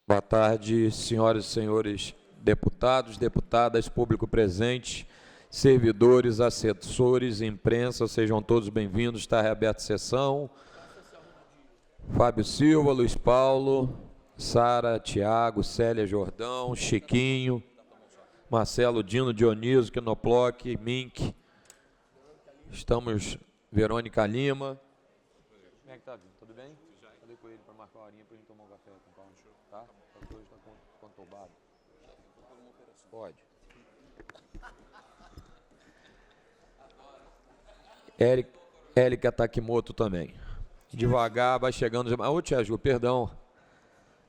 Boa tarde, senhoras e senhores deputados, deputadas, público presente, servidores, assessores, imprensa, sejam todos bem-vindos. Está reaberta a sessão. Fábio Silva, Luiz Paulo, Sara, Tiago, Célia Jordão, Chiquinho, Marcelo, Dino, Dionísio, Quinoploc, Mink. Estamos, Verônica Lima. Como é que tá, Dino? Tudo bem? Falei com ele para marcar uma horinha para a gente tomar um café com o Paulo. Tá? Porque hoje está conturbado. Pode. Érica Takimoto também. Devagar, vai chegando. Ô, Tia Ju, perdão.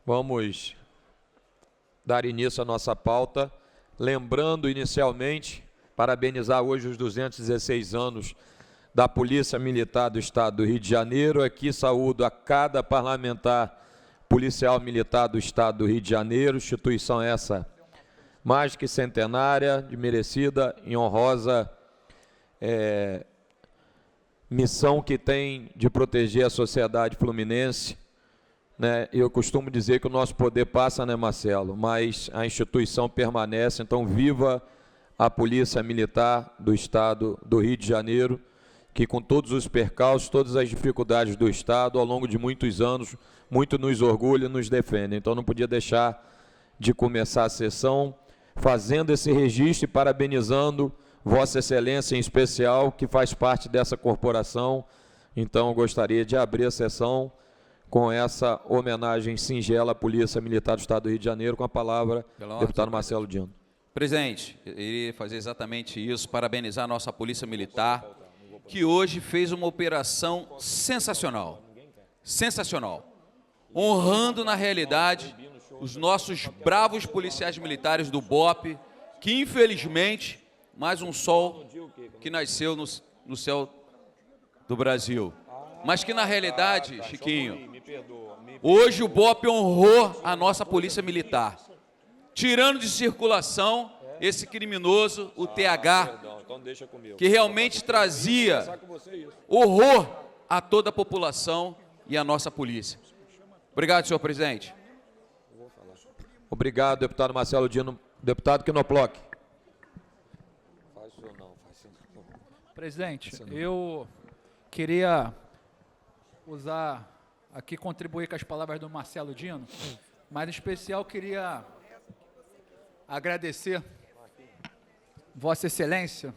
Vamos dar início à nossa pauta. Lembrando, inicialmente, parabenizar hoje os 216 anos da Polícia Militar do Estado do Rio de Janeiro. Aqui saúdo a cada parlamentar policial militar do Estado do Rio de Janeiro, instituição essa mais que centenária, de merecida e honrosa missão que tem de proteger a sociedade fluminense, né? Eu costumo dizer que o nosso poder passa, né, Marcelo? Mas a instituição permanece, então viva a Polícia Militar do Estado do Rio de Janeiro, que com todos os percalços, todas as dificuldades do Estado, ao longo de muitos anos, muito nos orgulha e nos defende. Então não podia deixar de começar a sessão fazendo esse registro e parabenizando Vossa Excelência em especial, que faz parte dessa corporação. Então eu gostaria de abrir a sessão com essa homenagem singela à Polícia Militar do Estado do Rio de Janeiro, com a palavra deputado Marcelo Dino. Presidente, eu iria fazer exatamente isso, parabenizar a nossa Polícia Militar, que hoje fez uma operação sensacional, honrando na realidade os nossos bravos policiais militares do BOPE, que infelizmente, mais um sol que nasceu no céu do Brasil. Mas que na realidade, Chiquinho, hoje o BOPE honrou a nossa Polícia Militar, tirando de circulação esse criminoso, o TH, que realmente trazia horror a toda a população e a nossa polícia. Obrigado, senhor presidente. Obrigado, deputado Marcelo Dino. Deputado Quinoploc. Presidente, eu queria contribuir com as palavras do Marcelo Dino, mas em especial queria agradecer Vossa Excelência.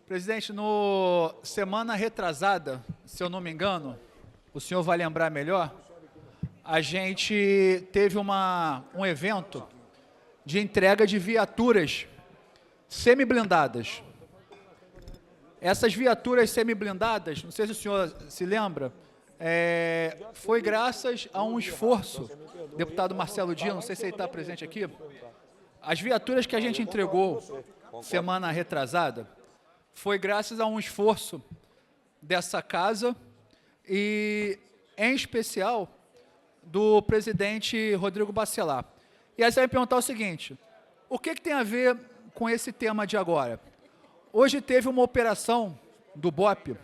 Presidente, no semana retrasada, se eu não me engano, o senhor vai lembrar melhor, a gente teve um evento de entrega de viaturas semi-blindadas. Essas viaturas semi-blindadas, não sei se o senhor se lembra, foi graças a um esforço, deputado Marcelo Dino, não sei se ele está presente aqui, as viaturas que a gente entregou semana retrasada foi graças a um esforço dessa casa e, em especial, do presidente Rodrigo Bacelar. E aí você vai me perguntar o seguinte, o que tem a ver com esse tema de agora? Hoje teve uma operação do BOPE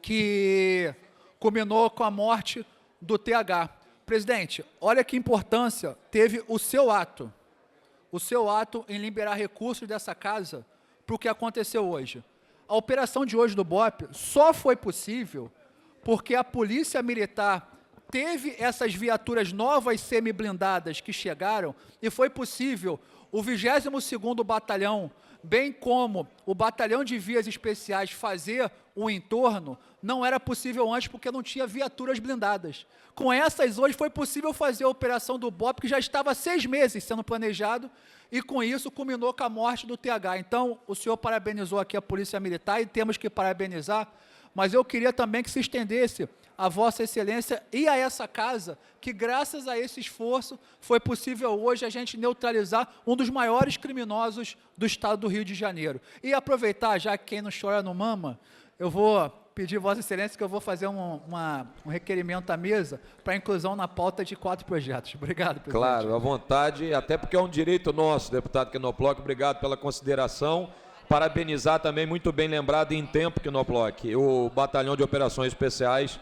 que culminou com a morte do TH. Presidente, olha que importância teve o seu ato em liberar recursos dessa casa para o que aconteceu hoje. A operação de hoje do BOPE só foi possível porque a Polícia Militar teve essas viaturas novas semi-blindadas que chegaram e foi possível o 22º Batalhão, bem como o Batalhão de Vias Especiais fazer o entorno, não era possível antes porque não tinha viaturas blindadas. Com essas, hoje foi possível fazer a operação do BOPE, que já estava há 6 meses sendo planejado, e com isso culminou com a morte do TH. Então, o senhor parabenizou aqui a Polícia Militar, e temos que parabenizar, mas eu queria também que se estendesse a Vossa Excelência e a essa casa, que graças a esse esforço foi possível hoje a gente neutralizar um dos maiores criminosos do Estado do Rio de Janeiro. E aproveitar, já que quem não chora não mama, eu vou pedir Vossa Excelência que eu vou fazer um requerimento à mesa para inclusão na pauta de 4 projetos. Obrigado, presidente. Claro, à vontade, até porque é um direito nosso, deputado Quinoploc, obrigado pela consideração. Parabenizar também, muito bem lembrado em tempo, Quinoploc, o Batalhão de Operações Especiais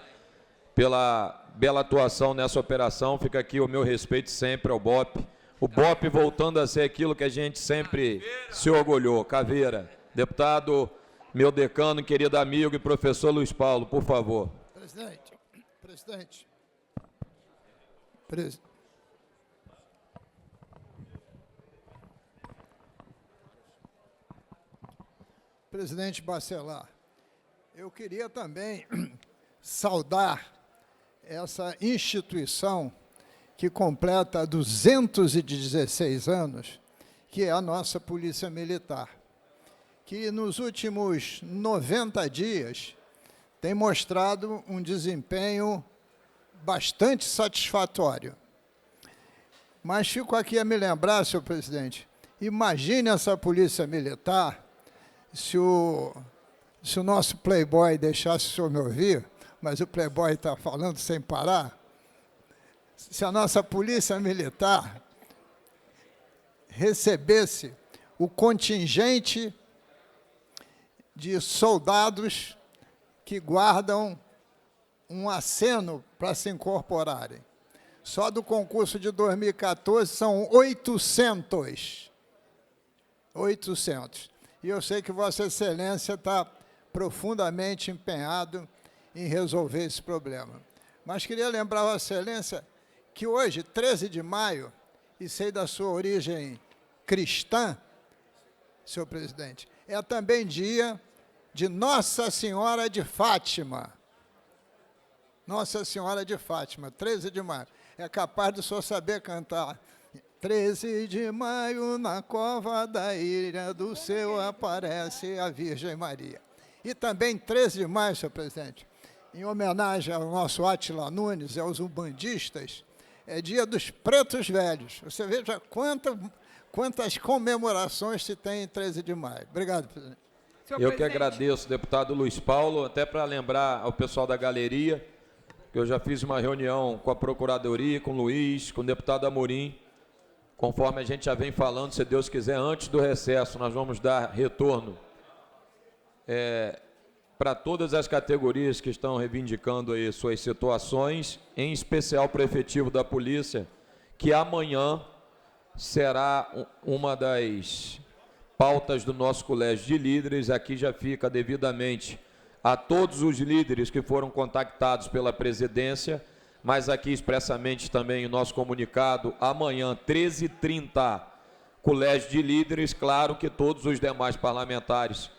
pela bela atuação nessa operação. Fica aqui o meu respeito sempre ao BOPE. O BOPE voltando a ser aquilo que a gente sempre se orgulhou. Caveira. Deputado, meu decano, querido amigo e professor Luiz Paulo, por favor. Presidente Bacelar, eu queria também saudar essa instituição que completa 216 anos, que é a nossa Polícia Militar, que nos últimos 90 dias tem mostrado um desempenho bastante satisfatório. Mas fico aqui a me lembrar, senhor presidente, imagine essa Polícia Militar, se o nosso playboy deixasse o senhor me ouvir, mas o playboy está falando sem parar, se a nossa Polícia Militar recebesse o contingente de soldados que guardam um aceno para se incorporarem. Só do concurso de 2014 são 800. 800. E eu sei que Vossa Excelência está profundamente empenhado em resolver esse problema. Mas queria lembrar Vossa Excelência que hoje, 13 de maio, e sei da sua origem cristã, senhor presidente, é também dia de Nossa Senhora de Fátima. Nossa Senhora de Fátima, 13 de maio. É capaz do senhor saber cantar. 13 de maio, na cova da ilha do céu, aparece a Virgem Maria. E também 13 de maio, senhor presidente, em homenagem ao nosso Átila Nunes e aos umbandistas, é dia dos pretos velhos. Você veja quantas comemorações se tem em 13 de maio. Obrigado, presidente. Eu que agradeço, deputado Luiz Paulo, até para lembrar ao pessoal da galeria, que eu já fiz uma reunião com a Procuradoria, com o Luiz, com o deputado Amorim, conforme a gente já vem falando, se Deus quiser, antes do recesso, nós vamos dar retorno para todas as categorias que estão reivindicando aí suas situações, em especial para o efetivo da polícia, que amanhã será uma das pautas do nosso colégio de líderes. Aqui já fica devidamente a todos os líderes que foram contactados pela presidência, mas aqui expressamente também o nosso comunicado, amanhã, 13h30, colégio de líderes. Claro que todos os demais parlamentares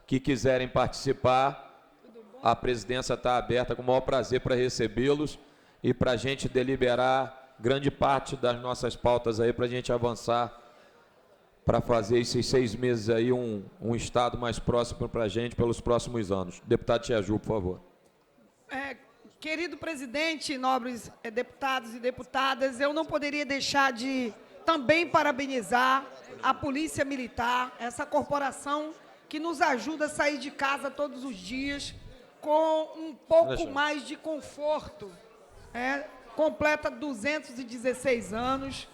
que quiserem participar, a presidência está aberta com o maior prazer para recebê-los e para a gente deliberar grande parte das nossas pautas aí, para a gente avançar, para fazer esses 6 meses aí um Estado mais próximo para a gente pelos próximos anos. Deputado Tiaju, por favor. Querido presidente, nobres deputados e deputadas, eu não poderia deixar de também parabenizar a Polícia Militar, essa corporação que nos ajuda a sair de casa todos os dias com um pouco mais de conforto. Completa 216 anos.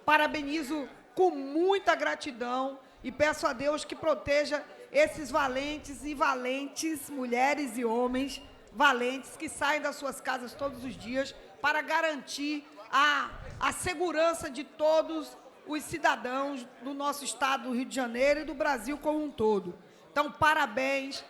Parabenizo com muita gratidão e peço a Deus que proteja esses valentes e valentes, mulheres e homens valentes que saem das suas casas todos os dias para garantir a segurança de todos os cidadãos do nosso estado do Rio de Janeiro e do Brasil como um todo. Então, parabéns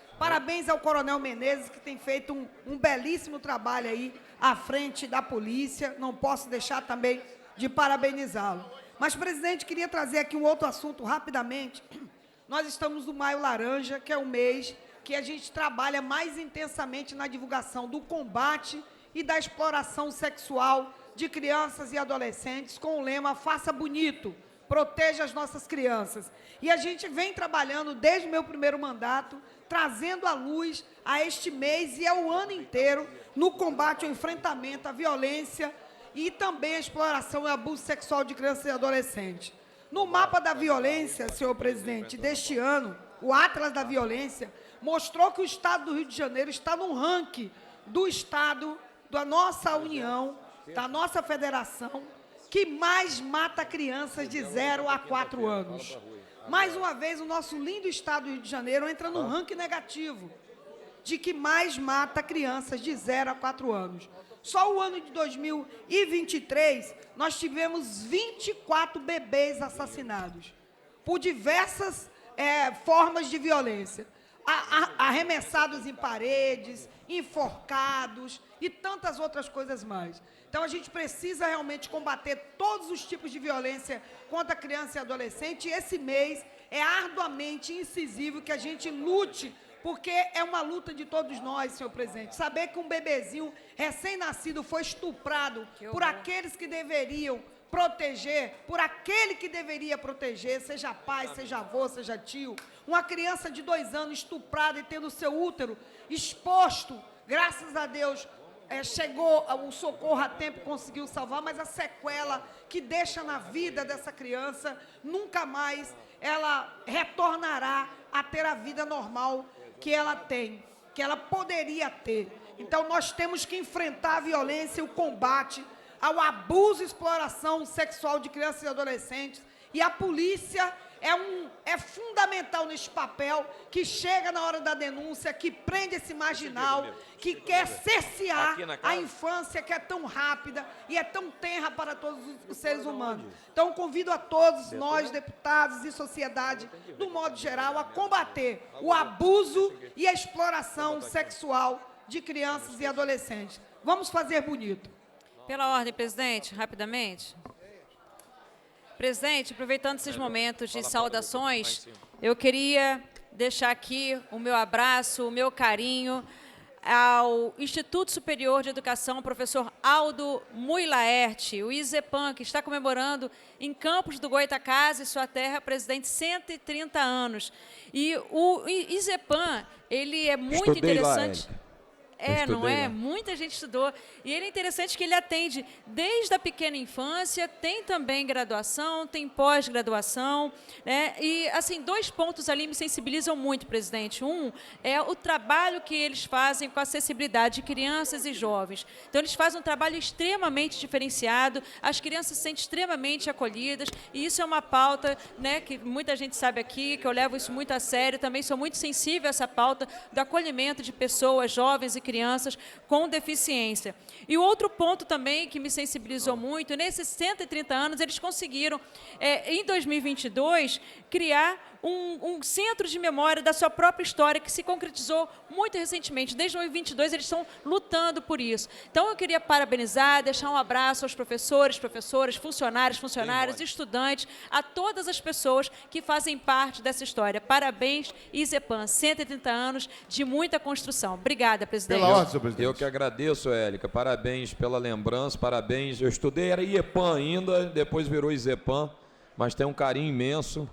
ao Coronel Menezes, que tem feito um belíssimo trabalho aí à frente da polícia. Não posso deixar também de parabenizá-lo. Mas, presidente, queria trazer aqui um outro assunto rapidamente. Nós estamos no Maio Laranja, que é o mês que a gente trabalha mais intensamente na divulgação do combate e da exploração sexual de crianças e adolescentes, com o lema Faça Bonito, proteja as nossas crianças. E a gente vem trabalhando desde o meu primeiro mandato, trazendo à luz a este mês e ao ano inteiro no combate ao enfrentamento à violência e também a exploração e abuso sexual de crianças e adolescentes. No mapa da violência, senhor presidente, deste ano, o Atlas da Violência mostrou que o Estado do Rio de Janeiro está no ranking do Estado, da nossa União, da nossa federação, que mais mata crianças de 0 a 4 anos. Mais uma vez, o nosso lindo Estado do Rio de Janeiro entra no ranking negativo de que mais mata crianças de 0 a 4 anos. Só o ano de 2023, nós tivemos 24 bebês assassinados por diversas formas de violência. Arremessados em paredes, enforcados e tantas outras coisas mais. Então, a gente precisa realmente combater todos os tipos de violência contra criança e adolescente, e esse mês é arduamente incisivo que a gente lute, porque é uma luta de todos nós, senhor presidente. Saber que um bebezinho recém-nascido foi estuprado por aqueles que deveriam proteger, por aquele que deveria proteger, seja pai, seja avô, seja tio. Uma criança de 2 anos estuprada e tendo seu útero exposto, graças a Deus, chegou o socorro a tempo, conseguiu salvar, mas a sequela que deixa na vida dessa criança, nunca mais ela retornará a ter a vida normal que ela tem, que ela poderia ter. Então, nós temos que enfrentar a violência e o combate ao abuso e exploração sexual de crianças e adolescentes, e a polícia é fundamental nesse papel, que chega na hora da denúncia, que prende esse marginal, que quer cercear a infância que é tão rápida e é tão tenra para todos os seres humanos. Então, convido a todos nós, deputados e sociedade, do modo geral, a combater o abuso e a exploração sexual de crianças e adolescentes. Vamos fazer bonito. Pela ordem, presidente, rapidamente. Presidente, aproveitando esses momentos de saudações, eu queria deixar aqui o meu abraço, o meu carinho ao Instituto Superior de Educação, professor Aldo Mui Laerte, o ISEPAN, que está comemorando em Campos do Goytacazes, sua terra, presidente, 130 anos. E o ISEPAN, ele é muito interessante. Não é? Muita gente estudou. E ele é interessante que ele atende desde a pequena infância, tem também graduação, tem pós-graduação, né? E, assim, 2 pontos ali me sensibilizam muito, presidente. Um é o trabalho que eles fazem com a acessibilidade de crianças e jovens. Então, eles fazem um trabalho extremamente diferenciado, as crianças se sentem extremamente acolhidas, e isso é uma pauta, né, que muita gente sabe aqui, que eu levo isso muito a sério, também sou muito sensível a essa pauta do acolhimento de pessoas, jovens e crianças com deficiência. E o outro ponto também que me sensibilizou muito, nesses 130 anos, eles conseguiram, em 2022, criar um centro de memória da sua própria história, que se concretizou muito recentemente. Desde 2022, eles estão lutando por isso. Então, eu queria parabenizar, deixar um abraço aos professores, professoras, funcionários, estudantes, a todas as pessoas que fazem parte dessa história. Parabéns, ISEPAN, 130 anos de muita construção. Obrigada, presidente. Pela ordem, senhor presidente. Eu que agradeço, Élica. Parabéns pela lembrança, parabéns. Eu estudei, era IEPAN ainda, depois virou ISEPAN, mas tem um carinho imenso.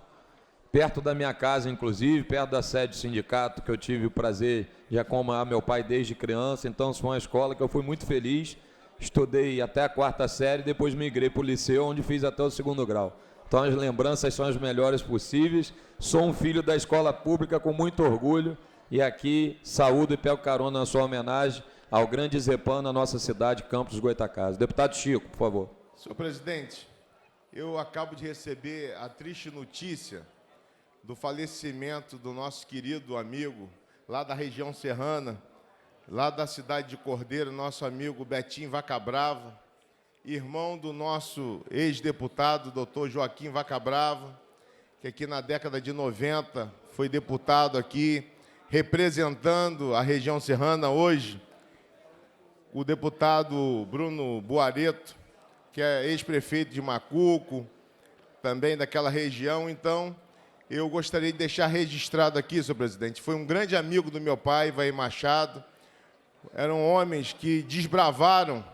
Perto da minha casa, inclusive, perto da sede do sindicato, que eu tive o prazer de acompanhar meu pai desde criança. Então, foi uma escola que eu fui muito feliz. Estudei até a 4ª série, depois migrei para o liceu, onde fiz até o 2º grau. Então, as lembranças são as melhores possíveis. Sou um filho da escola pública com muito orgulho. E aqui, saúdo e pego carona na sua homenagem ao grande ISEPAN na nossa cidade, Campos dos Goytacazes. Deputado Chico, por favor. Senhor presidente, eu acabo de receber a triste notícia do falecimento do nosso querido amigo, lá da região serrana, lá da cidade de Cordeiro, nosso amigo Betinho Vacabrava, irmão do nosso ex-deputado, doutor Joaquim Vacabrava, que aqui na década de 90 foi deputado aqui, representando a região serrana hoje, o deputado Bruno Buareto, que é ex-prefeito de Macuco, também daquela região. Então, eu gostaria de deixar registrado aqui, senhor presidente, foi um grande amigo do meu pai, Vai Machado. Eram homens que desbravaram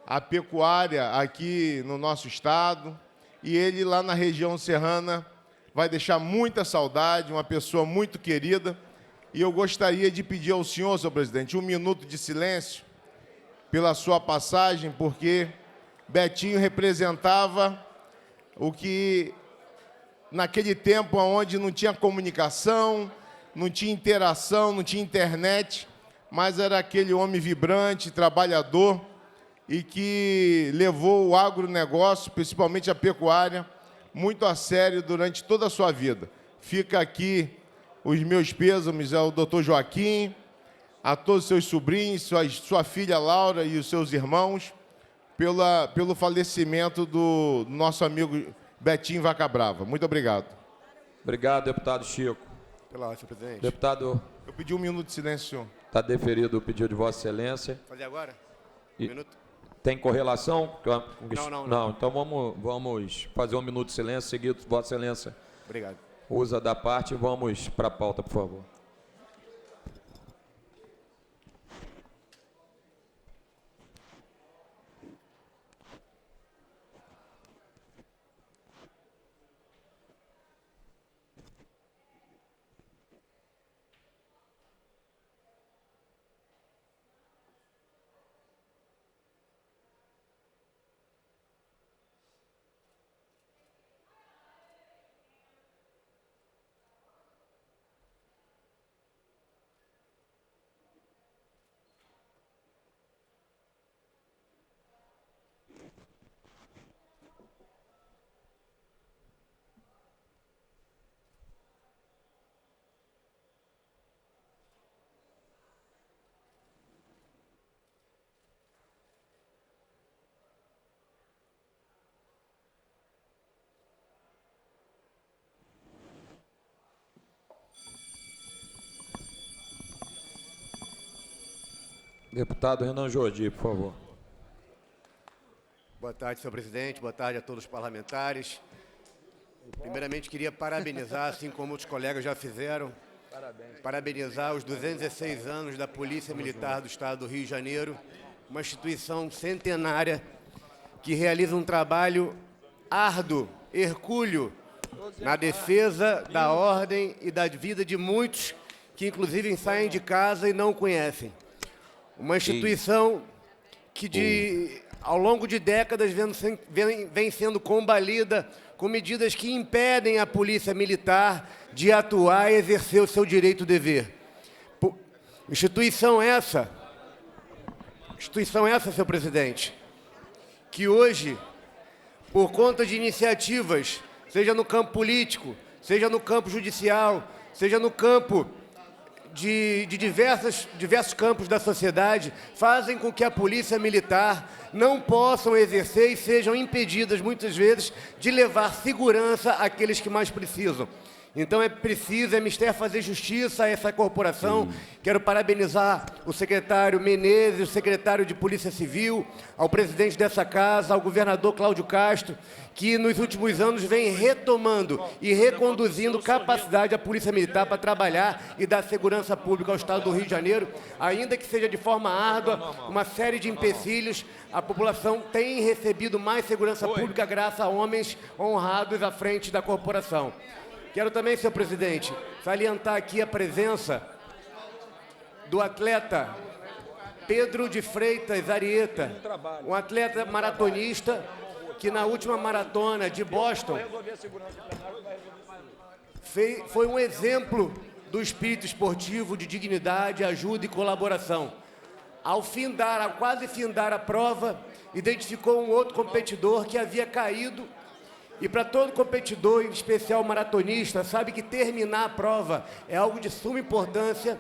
a pecuária aqui no nosso estado, e ele lá na região serrana vai deixar muita saudade, uma pessoa muito querida. E eu gostaria de pedir ao senhor, senhor presidente, 1 minuto de silêncio pela sua passagem, porque Betinho representava o que, naquele tempo onde não tinha comunicação, não tinha interação, não tinha internet, mas era aquele homem vibrante, trabalhador, e que levou o agronegócio, principalmente a pecuária, muito a sério durante toda a sua vida. Fica aqui os meus pêsames ao doutor Joaquim, a todos os seus sobrinhos, sua filha Laura e os seus irmãos, pelo falecimento do nosso amigo Betinho Vaca Brava. Muito obrigado. Obrigado, deputado Chico. Pela ordem, senhor presidente. Deputado, Eu pedi 1 minuto de silêncio, senhor. está deferido o pedido de Vossa Excelência. Fazer agora? E- 1 minuto? Tem correlação? Não. Então vamos fazer 1 minuto de silêncio, seguido Vossa Excelência Obrigado. usa da parte e vamos para a pauta, por favor. Deputado Renan Jordi, por favor. Boa tarde, senhor presidente. Boa tarde a todos os parlamentares. Primeiramente, queria parabenizar, assim como outros colegas já fizeram, parabenizar os 216 anos da Polícia Militar do Estado do Rio de Janeiro, uma instituição centenária que realiza um trabalho árduo, hercúleo, na defesa da ordem e da vida de muitos que, inclusive, saem de casa e não o conhecem. Uma instituição que, ao longo de décadas, vem sendo combalida com medidas que impedem a Polícia Militar de atuar e exercer o seu direito de dever. Instituição essa, senhor presidente, que hoje, por conta de iniciativas, seja no campo político, seja no campo judicial, seja no campo de diversos campos da sociedade, fazem com que a Polícia Militar não possam exercer e sejam impedidas, muitas vezes, de levar segurança àqueles que mais precisam. Então é mister fazer justiça a essa corporação. Quero parabenizar o secretário Menezes, o secretário de Polícia Civil, ao presidente dessa casa, ao governador Cláudio Castro, que nos últimos anos vem retomando e reconduzindo capacidade à Polícia Militar para trabalhar e dar segurança pública ao Estado do Rio de Janeiro, ainda que seja de forma árdua, uma série de empecilhos. A população tem recebido mais segurança pública graças a homens honrados à frente da corporação. Quero também, senhor presidente, salientar aqui a presença do atleta Pedro de Freitas Arieta, um atleta maratonista que na última maratona de Boston foi um exemplo do espírito esportivo, de dignidade, ajuda e colaboração. Ao quase findar a prova, identificou um outro competidor que havia caído. E para todo competidor, em especial maratonista, sabe que terminar a prova é algo de suma importância.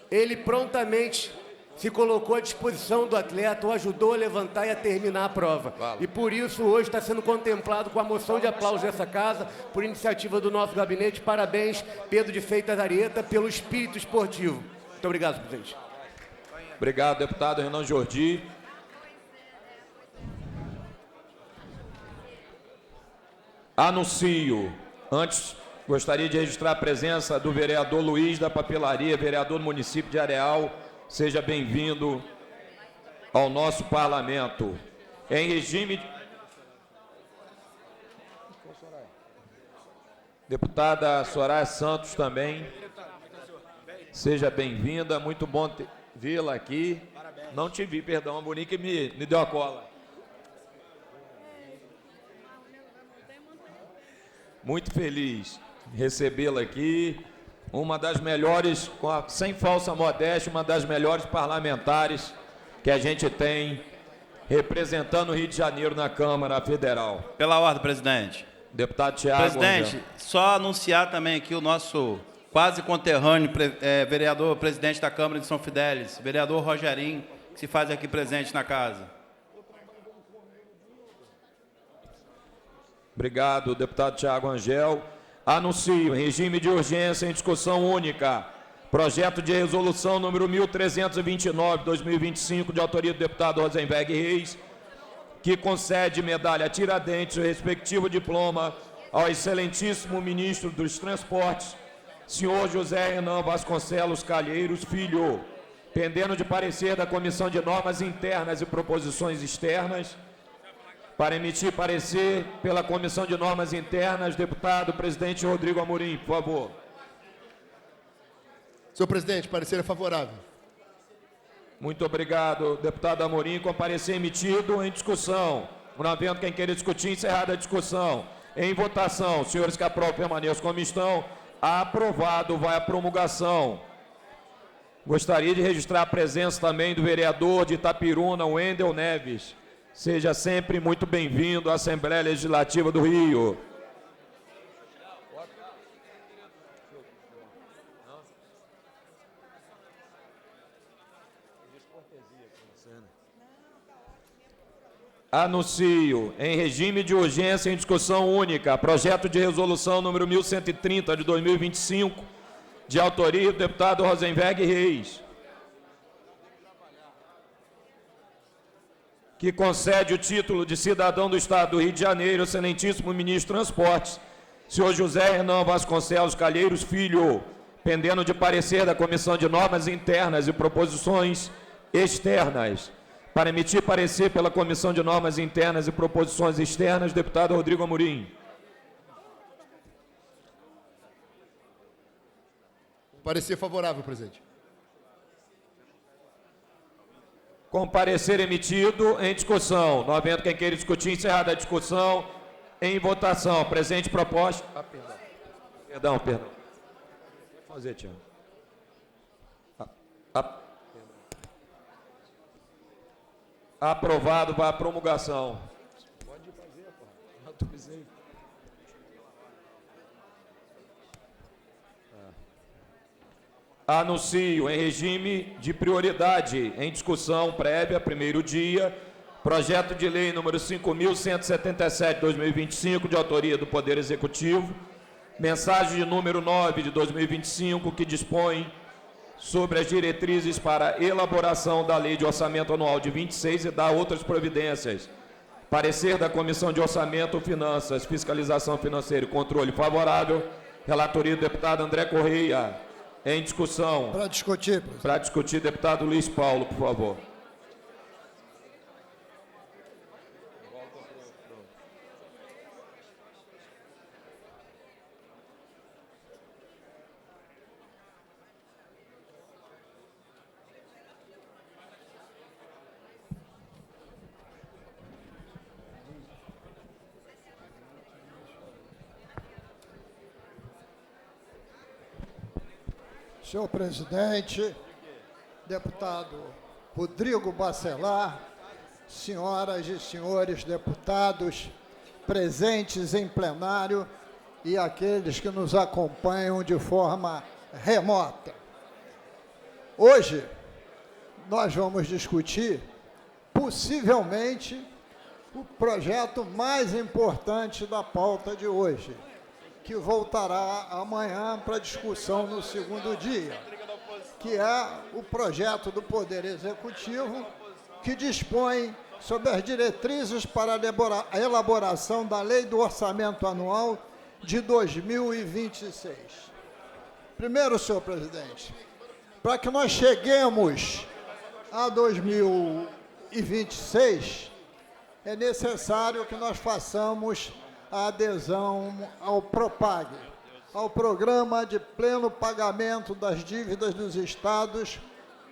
Ele prontamente se colocou à disposição do atleta, o ajudou a levantar e a terminar a prova. E por isso hoje está sendo contemplado com a moção de aplauso dessa casa, por iniciativa do nosso gabinete. Parabéns, Pedro de Freitas Arieta, pelo espírito esportivo. Muito obrigado, presidente. Obrigado, deputado Renan Jordi. Anuncio. Antes, gostaria de registrar a presença do vereador Luiz da Papelaria, vereador do município de Areal. Seja bem-vindo ao nosso parlamento. Em regime... Deputada Soraya Santos também. Seja bem-vinda. Muito bom vê-la aqui. Não te vi, perdão. A Monique me deu a cola. Muito feliz em recebê-la aqui, uma das melhores, sem falsa modéstia, uma das melhores parlamentares que a gente tem representando o Rio de Janeiro na Câmara Federal. Pela ordem, presidente. Deputado Thiago. Presidente, só anunciar também aqui o nosso quase conterrâneo, vereador presidente da Câmara de São Fidélis, vereador Rogerinho, que se faz aqui presente na casa. Obrigado, deputado Tiago Rangel. Anuncio, em regime de urgência, em discussão única, projeto de resolução número 1329/2025, de autoria do deputado Rosenberg Reis, que concede medalha Tiradentes, o respectivo diploma, ao excelentíssimo ministro dos Transportes, senhor José Renan Vasconcelos Calheiros Filho, pendendo de parecer da Comissão de Normas Internas e Proposições Externas. Para emitir parecer pela Comissão de Normas Internas, deputado presidente Rodrigo Amorim, por favor. Senhor presidente, parecer é favorável. Muito obrigado, deputado Amorim. Com parecer emitido, em discussão. Não havendo quem queira discutir, encerrada a discussão. Em votação, os senhores que aprovam permaneçam como estão. Aprovado, vai à promulgação. Gostaria de registrar a presença também do vereador de Itapiruna, Wendel Neves. Seja sempre muito bem-vindo à Assembleia Legislativa do Rio. Anuncio, em regime de urgência em discussão única, projeto de resolução número 1130 de 2025, de autoria do deputado Rosenberg Reis, que concede o título de cidadão do Estado do Rio de Janeiro, ao excelentíssimo ministro dos Transportes, senhor José Renan Vasconcelos Calheiros Filho, pendendo de parecer da Comissão de Normas Internas e Proposições Externas. Para emitir parecer pela Comissão de Normas Internas e Proposições Externas, deputado Rodrigo Amorim. Parecer favorável, presidente. Com parecer emitido, em discussão. Não havendo quem queira discutir, encerrada a discussão, em votação. Presente proposta. Perdão. Vou fazer, Tiago. Aprovado, vai à promulgação. Pode fazer, pô. Anuncio, em regime de prioridade, em discussão prévia, primeiro dia, projeto de lei número 5.177/2025, de autoria do Poder Executivo, mensagem de número 9 de 2025, que dispõe sobre as diretrizes para elaboração da Lei de Orçamento Anual de 26 e dá outras providências. Parecer da Comissão de Orçamento, Finanças, Fiscalização Financeira e Controle favorável. Relatoria do deputado André Correia. Em discussão. Para discutir, presidente. Para discutir, deputado Luiz Paulo, por favor. Senhor presidente, deputado Rodrigo Bacelar, senhoras e senhores deputados presentes em plenário e aqueles que nos acompanham de forma remota. Hoje, nós vamos discutir, possivelmente, o projeto mais importante da pauta de hoje, que voltará amanhã para discussão no segundo dia, que é o projeto do Poder Executivo, que dispõe sobre as diretrizes para a elaboração da Lei do Orçamento Anual de 2026. Primeiro, senhor presidente, para que nós cheguemos a 2026, é necessário que nós façamos a adesão ao PROPAG, ao Programa de Pleno Pagamento das Dívidas dos Estados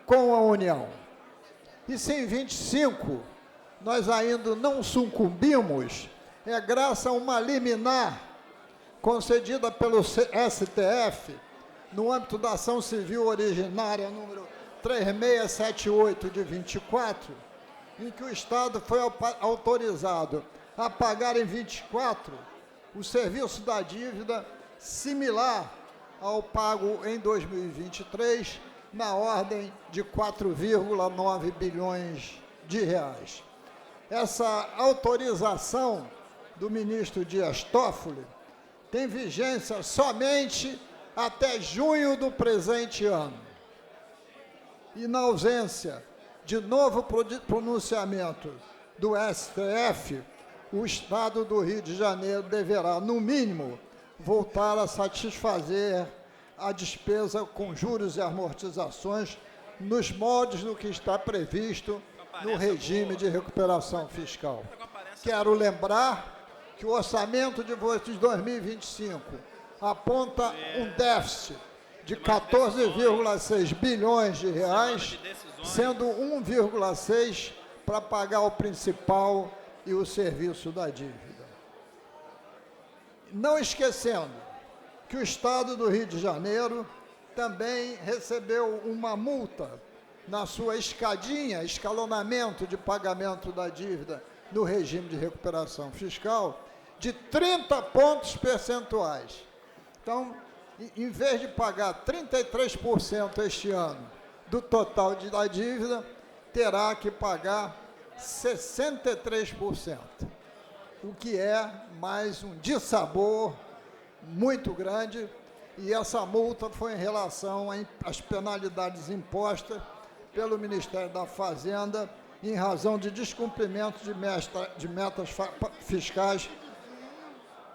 com a União. E se em 25 nós ainda não sucumbimos, é graças a uma liminar concedida pelo STF, no âmbito da ação civil originária número 3678 de 24, em que o Estado foi autorizado a pagar em 24 o serviço da dívida similar ao pago em 2023, na ordem de 4,9 bilhões de reais. Essa autorização do ministro Dias Toffoli tem vigência somente até junho do presente ano. E na ausência de novo pronunciamento do STF, o Estado do Rio de Janeiro deverá, no mínimo, voltar a satisfazer a despesa com juros e amortizações nos moldes do que está previsto no regime de recuperação fiscal. Quero lembrar que o orçamento de 2025 aponta um déficit de 14,6 bilhões de reais, sendo 1,6 para pagar o principal e o serviço da dívida. Não esquecendo que o Estado do Rio de Janeiro também recebeu uma multa na sua escalonamento de pagamento da dívida no regime de recuperação fiscal, de 30 pontos percentuais. Então, em vez de pagar 33% este ano do total da dívida, terá que pagar 63%, o que é mais um dissabor muito grande, e essa multa foi em relação às penalidades impostas pelo Ministério da Fazenda em razão de descumprimento de metas fiscais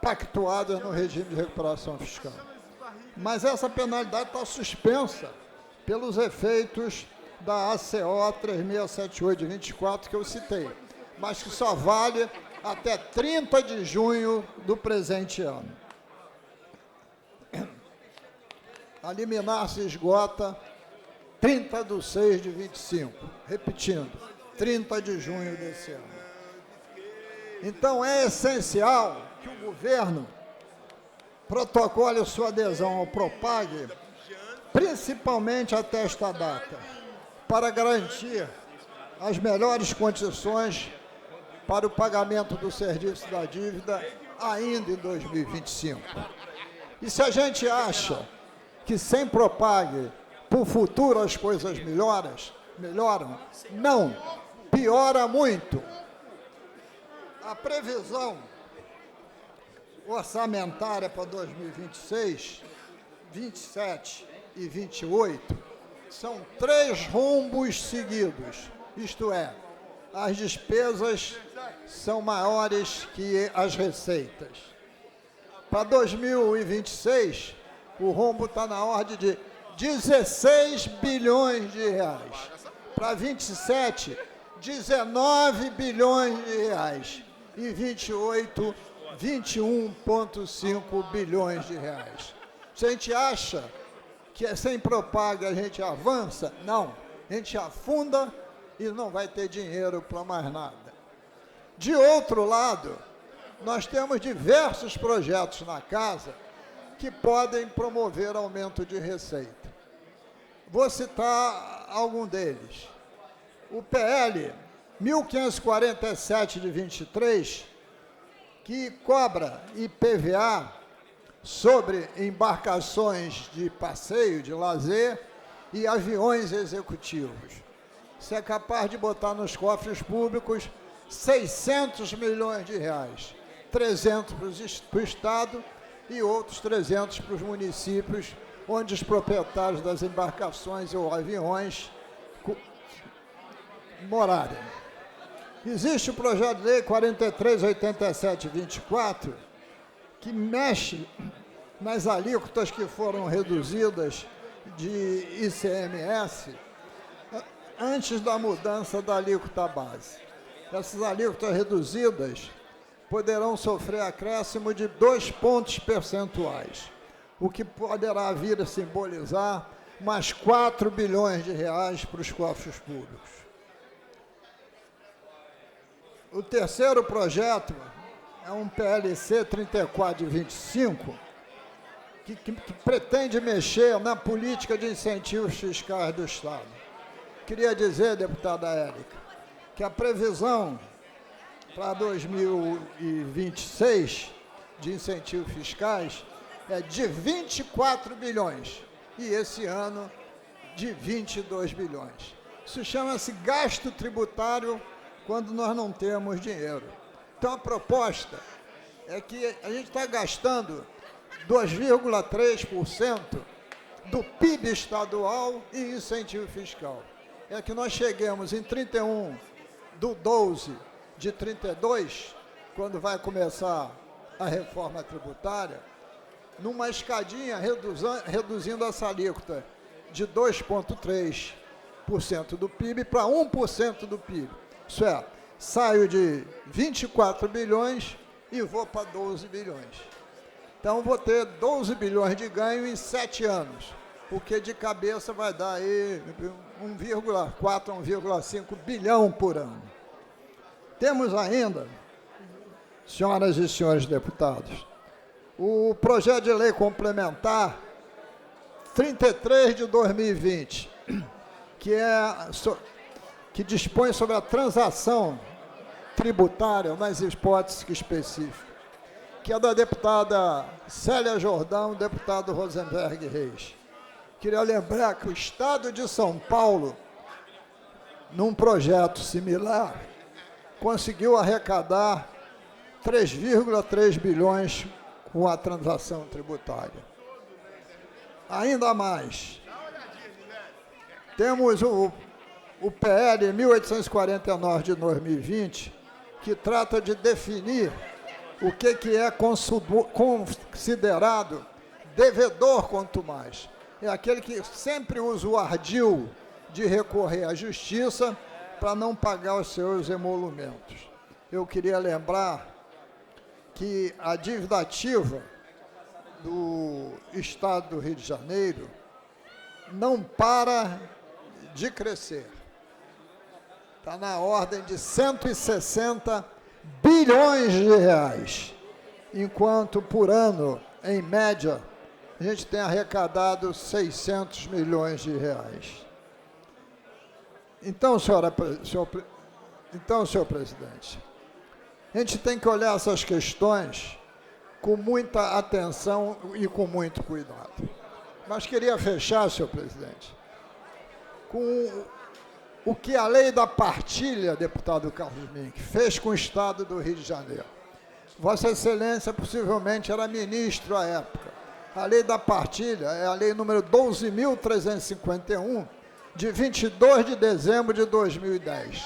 pactuadas no regime de recuperação fiscal. Mas essa penalidade está suspensa pelos efeitos da ACO 3678 de 24 que eu citei, mas que só vale até 30 de junho do presente ano. A liminar se esgota 30 de 6 de 25, repetindo, 30 de junho desse ano. Então é essencial que o governo protocole sua adesão ao PROPAG, principalmente até esta data, para garantir as melhores condições para o pagamento do serviço da dívida ainda em 2025. E se a gente acha que sem PROPAG, para o futuro as coisas melhoram, não, piora muito. A previsão orçamentária para 2026, 27 e 28 são 3 rombos seguidos, isto é, as despesas são maiores que as receitas. Para 2026, o rombo está na ordem de 16 bilhões de reais. Para 27, 19 bilhões de reais. E 28, 21,5 bilhões de reais. Se a gente acha que sem PROPAG a gente avança, não. A gente afunda e não vai ter dinheiro para mais nada. De outro lado, nós temos diversos projetos na casa que podem promover aumento de receita. Vou citar algum deles. O PL 1547 de 23, que cobra IPVA sobre embarcações de passeio, de lazer e aviões executivos. Isso é capaz de botar nos cofres públicos 600 milhões de reais, 300 para o Estado e outros 300 para os municípios, onde os proprietários das embarcações ou aviões morarem. Existe o projeto de lei 4387-24, que mexe nas alíquotas que foram reduzidas de ICMS antes da mudança da alíquota base. Essas alíquotas reduzidas poderão sofrer acréscimo de 2 pontos percentuais, o que poderá vir a simbolizar mais 4 bilhões de reais para os cofres públicos. O terceiro projeto é um PLC 34 de 25, que pretende mexer na política de incentivos fiscais do Estado. Queria dizer, deputada Érica, que a previsão para 2026 de incentivos fiscais é de 24 bilhões e esse ano de 22 bilhões. Isso chama-se gasto tributário quando nós não temos dinheiro. Então, a proposta é que a gente está gastando 2,3% do PIB estadual em incentivo fiscal. É que nós cheguemos em 31/12/32, quando vai começar a reforma tributária, numa escadinha reduzindo essa alíquota de 2,3% do PIB para 1% do PIB. Isso é, saio de 24 bilhões e vou para 12 bilhões. Então, vou ter 12 bilhões de ganho em 7 anos, o que de cabeça vai dar aí 1,4 a 1,5 bilhão por ano. Temos ainda, senhoras e senhores deputados, o projeto de lei complementar 33 de 2020, que dispõe sobre a transação tributária nas hipóteses específicas, que é da deputada Célia Jordão, deputado Rosenberg Reis. Queria lembrar que o Estado de São Paulo, num projeto similar, conseguiu arrecadar 3,3 bilhões com a transação tributária. Ainda mais, temos o PL 1849 de 2020, que trata de definir o que é considerado devedor quanto mais. É aquele que sempre usa o ardil de recorrer à justiça para não pagar os seus emolumentos. Eu queria lembrar que a dívida ativa do Estado do Rio de Janeiro não para de crescer. Está na ordem de 160 bilhões de reais, enquanto por ano, em média, a gente tem arrecadado 600 milhões de reais. Então, senhor presidente, a gente tem que olhar essas questões com muita atenção e com muito cuidado. Mas queria fechar, senhor presidente, com o que a lei da partilha, deputado Carlos Mink, fez com o Estado do Rio de Janeiro. Vossa Excelência possivelmente era ministro à época. A lei da partilha é a lei número 12.351, de 22 de dezembro de 2010.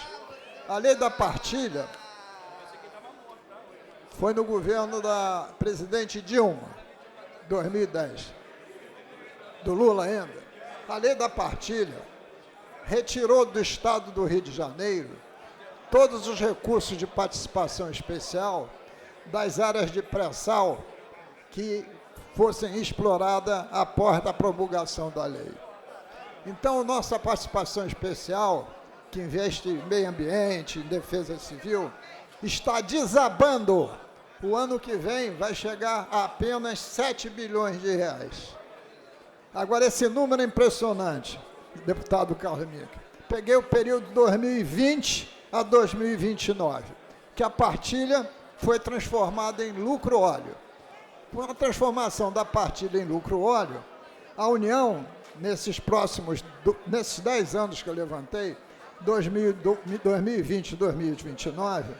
A lei da partilha foi no governo da presidente Dilma, 2010, do Lula ainda. A lei da partilha retirou do Estado do Rio de Janeiro todos os recursos de participação especial das áreas de pré-sal que fossem exploradas após a promulgação da lei. Então, nossa participação especial, que investe em meio ambiente, em defesa civil, está desabando. O ano que vem vai chegar a apenas 7 bilhões de reais. Agora, esse número é impressionante, deputado Carlos Mink. Peguei o período de 2020 a 2029, que a partilha foi transformada em lucro-óleo. Com a transformação da partilha em lucro-óleo, a União, nesses 10 anos que eu levantei, 2020 e 2029,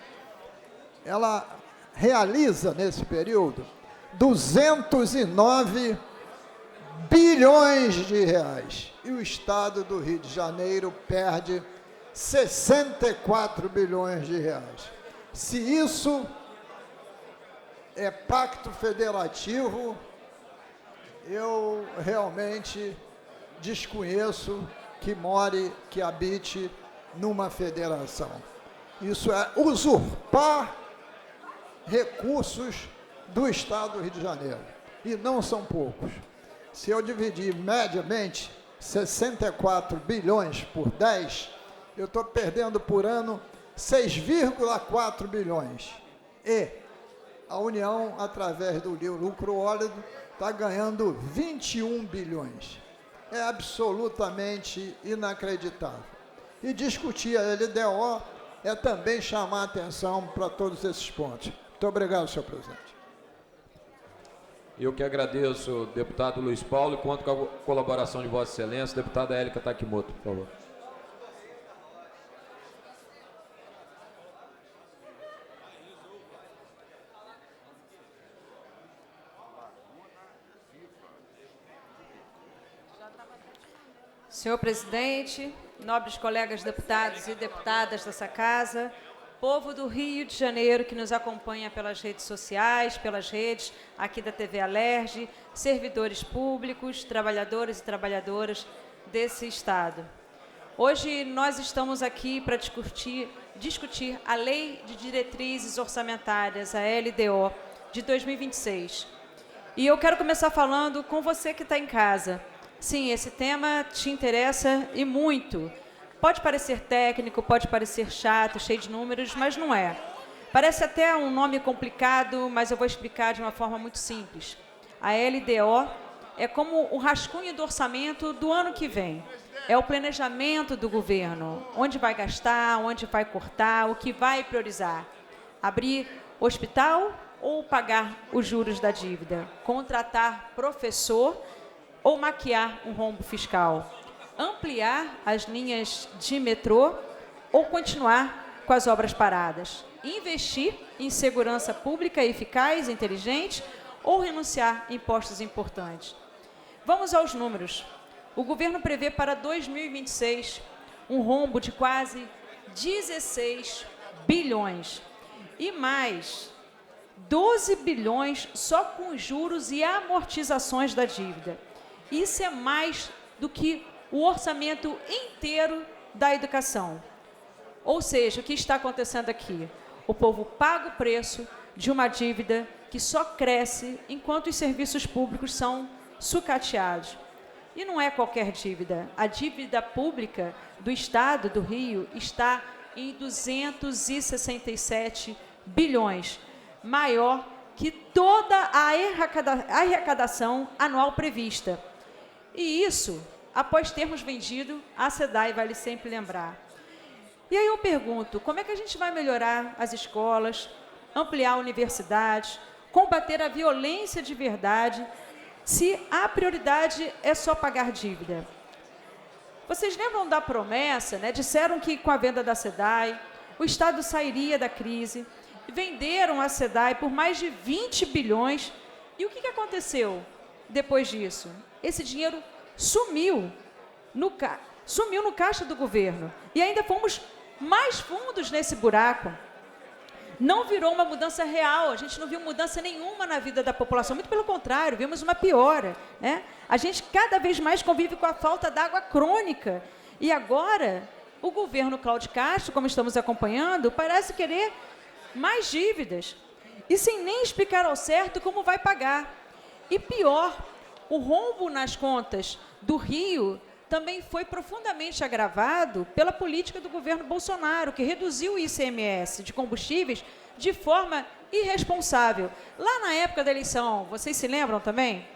ela realiza, nesse período, 209 bilhões de reais. E o Estado do Rio de Janeiro perde 64 bilhões de reais. Se isso é pacto federativo, eu realmente desconheço que habite numa federação. Isso é usurpar recursos do Estado do Rio de Janeiro. E não são poucos. Se eu dividir mediamente 64 bilhões por 10, eu estou perdendo por ano 6,4 bilhões. E a União, através do lucro-óleo, está ganhando 21 bilhões. É absolutamente inacreditável. E discutir a LDO é também chamar a atenção para todos esses pontos. Muito obrigado, senhor presidente. Eu que agradeço, deputado Luiz Paulo, e conto com a colaboração de Vossa Excelência. Deputada Élica Takimoto, por favor. Senhor presidente, nobres colegas deputados e deputadas dessa casa, povo do Rio de Janeiro que nos acompanha pelas redes sociais, pelas redes aqui da TV Alerj, servidores públicos, trabalhadores e trabalhadoras desse Estado. Hoje nós estamos aqui para discutir a Lei de Diretrizes Orçamentárias, a LDO, de 2026. E eu quero começar falando com você que está em casa. Sim, esse tema te interessa e muito. Pode parecer técnico, pode parecer chato, cheio de números, mas não é. Parece até um nome complicado, mas eu vou explicar de uma forma muito simples. A LDO é como o rascunho do orçamento do ano que vem. É o planejamento do governo, onde vai gastar, onde vai cortar, o que vai priorizar. Abrir hospital ou pagar os juros da dívida? Contratar professor ou maquiar um rombo fiscal? Ampliar as linhas de metrô ou continuar com as obras paradas? Investir em segurança pública eficaz, inteligente ou renunciar a impostos importantes? Vamos aos números. O governo prevê para 2026 um rombo de quase 16 bilhões e mais 12 bilhões só com juros e amortizações da dívida. Isso é mais do que o orçamento inteiro da educação. Ou seja, o que está acontecendo aqui? O povo paga o preço de uma dívida que só cresce enquanto os serviços públicos são sucateados. E não é qualquer dívida. A dívida pública do Estado do Rio está em 267 bilhões, maior que toda a arrecadação anual prevista. E isso após termos vendido a SEDAI, vale sempre lembrar. E aí eu pergunto, como é que a gente vai melhorar as escolas, ampliar universidades, combater a violência de verdade, se a prioridade é só pagar dívida? Vocês lembram da promessa, né? Disseram que com a venda da SEDAI, o Estado sairia da crise, venderam a SEDAI por mais de 20 bilhões. E o que aconteceu depois disso? Esse dinheiro sumiu no caixa do governo. E ainda fomos mais fundos nesse buraco. Não virou uma mudança real, a gente não viu mudança nenhuma na vida da população, muito pelo contrário, vimos uma piora, né? A gente cada vez mais convive com a falta d'água crônica. E agora, o governo Cláudio Castro, como estamos acompanhando, parece querer mais dívidas, e sem nem explicar ao certo como vai pagar. E pior, o rombo nas contas do Rio também foi profundamente agravado pela política do governo Bolsonaro, que reduziu o ICMS de combustíveis de forma irresponsável. Lá na época da eleição, vocês se lembram também?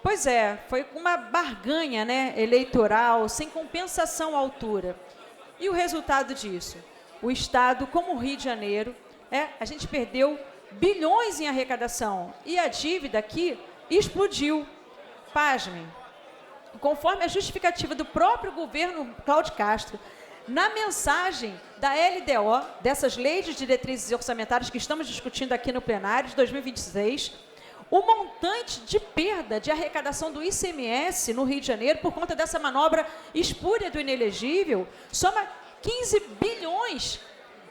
Pois é, foi uma barganha, né, eleitoral, sem compensação à altura. E o resultado disso? O Estado, como o Rio de Janeiro, a gente perdeu bilhões em arrecadação e a dívida aqui explodiu. Pasmem, conforme a justificativa do próprio governo Cláudio Castro, na mensagem da LDO, dessas leis de diretrizes orçamentárias que estamos discutindo aqui no plenário de 2026, o montante de perda de arrecadação do ICMS no Rio de Janeiro, por conta dessa manobra espúria do inelegível, soma 15 bilhões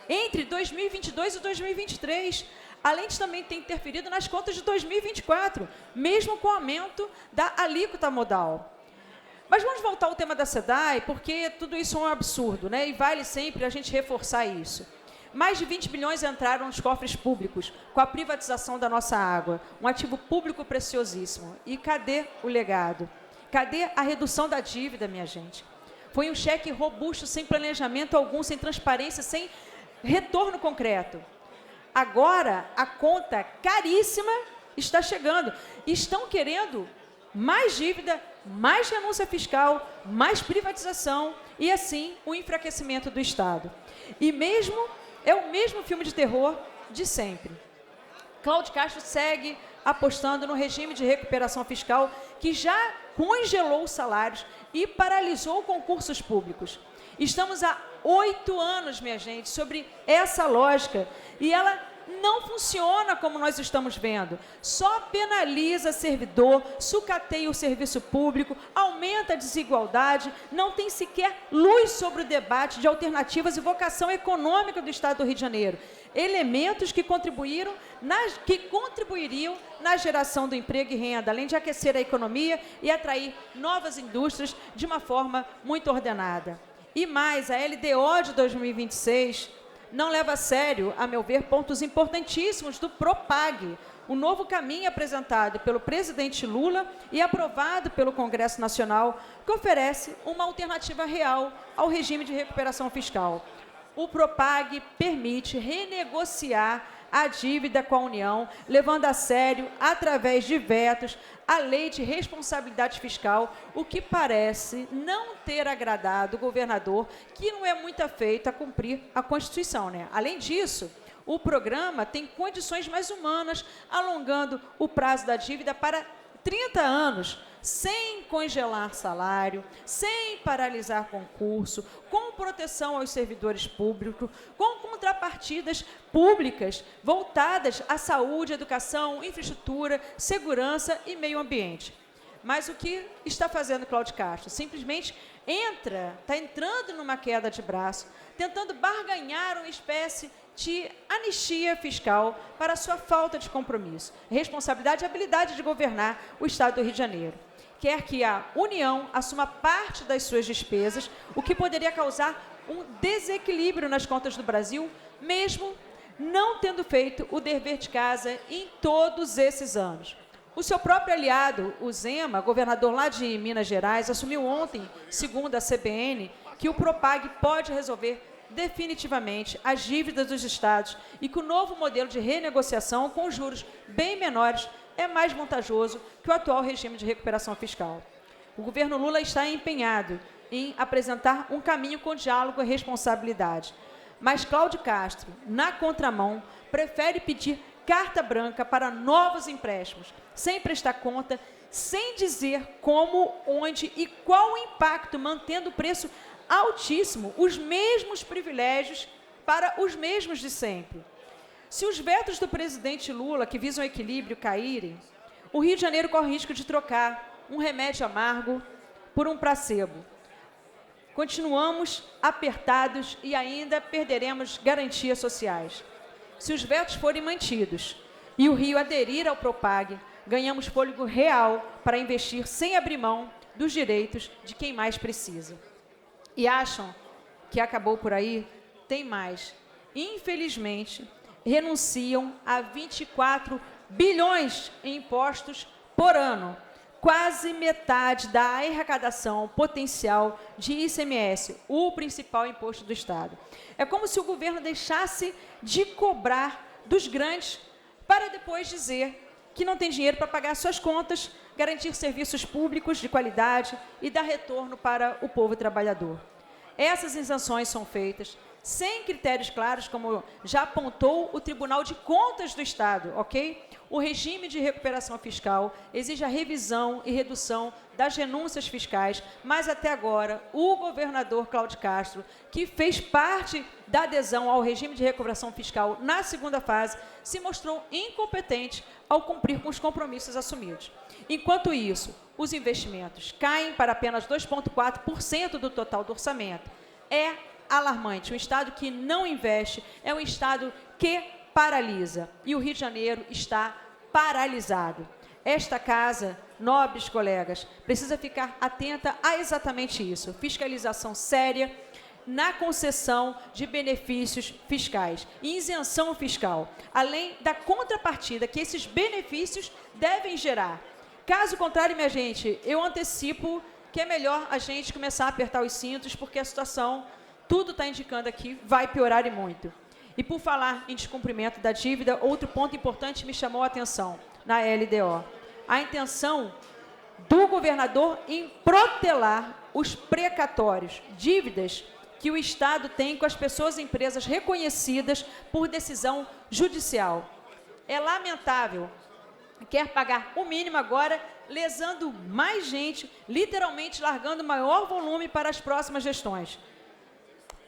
entre 2022 e 2023, além de também ter interferido nas contas de 2024, mesmo com o aumento da alíquota modal. Mas vamos voltar ao tema da SEDAI, porque tudo isso é um absurdo, né? E vale sempre a gente reforçar isso. Mais de 20 bilhões entraram nos cofres públicos com a privatização da nossa água, um ativo público preciosíssimo. E cadê o legado? Cadê a redução da dívida, minha gente? Foi um cheque robusto, sem planejamento algum, sem transparência, sem retorno concreto. Agora, a conta caríssima está chegando. Estão querendo mais dívida, mais renúncia fiscal, mais privatização e, assim, o enfraquecimento do Estado. E é o mesmo filme de terror de sempre. Cláudio Castro segue apostando no regime de recuperação fiscal que já congelou os salários e paralisou concursos públicos. Estamos há 8 anos, minha gente, sobre essa lógica e ela não funciona como nós estamos vendo. Só penaliza servidor, sucateia o serviço público, aumenta a desigualdade, não tem sequer luz sobre o debate de alternativas e vocação econômica do Estado do Rio de Janeiro. Elementos que contribuiriam na geração do emprego e renda, além de aquecer a economia e atrair novas indústrias de uma forma muito ordenada. E mais, a LDO de 2026 não leva a sério, a meu ver, pontos importantíssimos do PROPAG, o novo caminho apresentado pelo presidente Lula e aprovado pelo Congresso Nacional, que oferece uma alternativa real ao regime de recuperação fiscal. O PROPAG permite renegociar a dívida com a União, levando a sério, através de vetos, a lei de responsabilidade fiscal, o que parece não ter agradado o governador, que não é muito afeito a cumprir a Constituição, né? Além disso, o programa tem condições mais humanas, alongando o prazo da dívida para 30 anos, sem congelar salário, sem paralisar concurso, com proteção aos servidores públicos, com contrapartidas públicas voltadas à saúde, educação, infraestrutura, segurança e meio ambiente. Mas o que está fazendo Cláudio Castro? Simplesmente está entrando numa queda de braço, tentando barganhar uma espécie de anistia fiscal para sua falta de compromisso, responsabilidade e habilidade de governar o Estado do Rio de Janeiro. Quer que a União assuma parte das suas despesas, o que poderia causar um desequilíbrio nas contas do Brasil, mesmo não tendo feito o dever de casa em todos esses anos. O seu próprio aliado, o Zema, governador lá de Minas Gerais, assumiu ontem, segundo a CBN, que o PROPAG pode resolver definitivamente as dívidas dos estados e que o novo modelo de renegociação com juros bem menores é mais vantajoso que o atual regime de recuperação fiscal. O governo Lula está empenhado em apresentar um caminho com diálogo e responsabilidade. Mas Cláudio Castro, na contramão, prefere pedir carta branca para novos empréstimos, sem prestar conta, sem dizer como, onde e qual o impacto, mantendo o preço altíssimo, os mesmos privilégios para os mesmos de sempre. Se os vetos do presidente Lula, que visam o equilíbrio, caírem, o Rio de Janeiro corre risco de trocar um remédio amargo por um placebo. Continuamos apertados e ainda perderemos garantias sociais. Se os vetos forem mantidos e o Rio aderir ao PROPAG, ganhamos fôlego real para investir sem abrir mão dos direitos de quem mais precisa. E acham que acabou por aí? Tem mais. Infelizmente, renunciam a 24 bilhões em impostos por ano, quase metade da arrecadação potencial de ICMS, o principal imposto do Estado. É como se o governo deixasse de cobrar dos grandes para depois dizer que não tem dinheiro para pagar suas contas, garantir serviços públicos de qualidade e dar retorno para o povo trabalhador. Essas isenções são feitas sem critérios claros, como já apontou o Tribunal de Contas do Estado, ok? O regime de recuperação fiscal exige a revisão e redução das renúncias fiscais, mas até agora o governador Cláudio Castro, que fez parte da adesão ao regime de recuperação fiscal na segunda fase, se mostrou incompetente ao cumprir com os compromissos assumidos. Enquanto isso, os investimentos caem para apenas 2,4% do total do orçamento. É alarmante. Um Estado que não investe é um Estado que paralisa. E o Rio de Janeiro está paralisado. Esta casa, nobres colegas, precisa ficar atenta a exatamente isso. Fiscalização séria na concessão de benefícios fiscais e isenção fiscal, além da contrapartida que esses benefícios devem gerar. Caso contrário, minha gente, eu antecipo que é melhor a gente começar a apertar os cintos, porque a situação, tudo está indicando aqui, vai piorar e muito. E por falar em descumprimento da dívida, outro ponto importante me chamou a atenção na LDO. A intenção do governador em protelar os precatórios, dívidas que o Estado tem com as pessoas e empresas reconhecidas por decisão judicial. É lamentável. Quer pagar o mínimo agora, lesando mais gente, literalmente largando maior volume para as próximas gestões.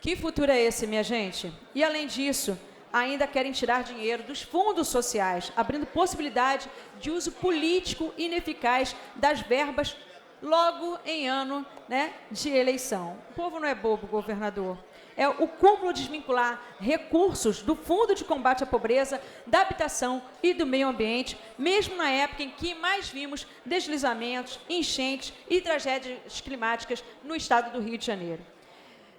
Que futuro é esse, minha gente? E, além disso, ainda querem tirar dinheiro dos fundos sociais, abrindo possibilidade de uso político ineficaz das verbas logo em ano, né, de eleição. O povo não é bobo, governador. É o cúmulo desvincular recursos do Fundo de Combate à Pobreza, da Habitação e do Meio Ambiente, mesmo na época em que mais vimos deslizamentos, enchentes e tragédias climáticas no estado do Rio de Janeiro.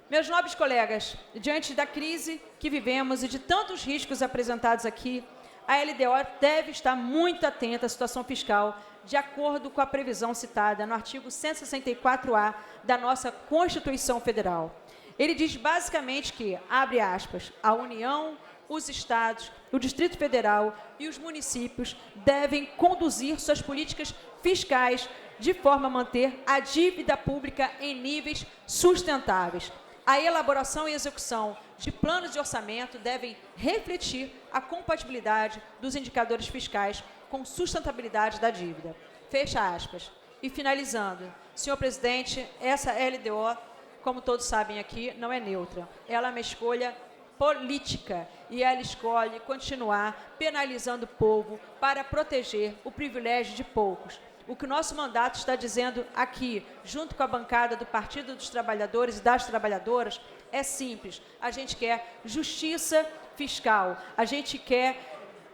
Meus nobres colegas, diante da crise que vivemos e de tantos riscos apresentados aqui, a LDO deve estar muito atenta à situação fiscal, de acordo com a previsão citada no artigo 164-A da nossa Constituição Federal. Ele diz basicamente que, abre aspas, a União, os estados, o Distrito Federal e os municípios devem conduzir suas políticas fiscais de forma a manter a dívida pública em níveis sustentáveis. A elaboração e execução de planos de orçamento devem refletir a compatibilidade dos indicadores fiscais com sustentabilidade da dívida. Fecha aspas. E finalizando, senhor presidente, essa LDO, como todos sabem aqui, não é neutra. Ela é uma escolha política e ela escolhe continuar penalizando o povo para proteger o privilégio de poucos. O que o nosso mandato está dizendo aqui, junto com a bancada do Partido dos Trabalhadores e das Trabalhadoras, é simples. A gente quer justiça fiscal, a gente quer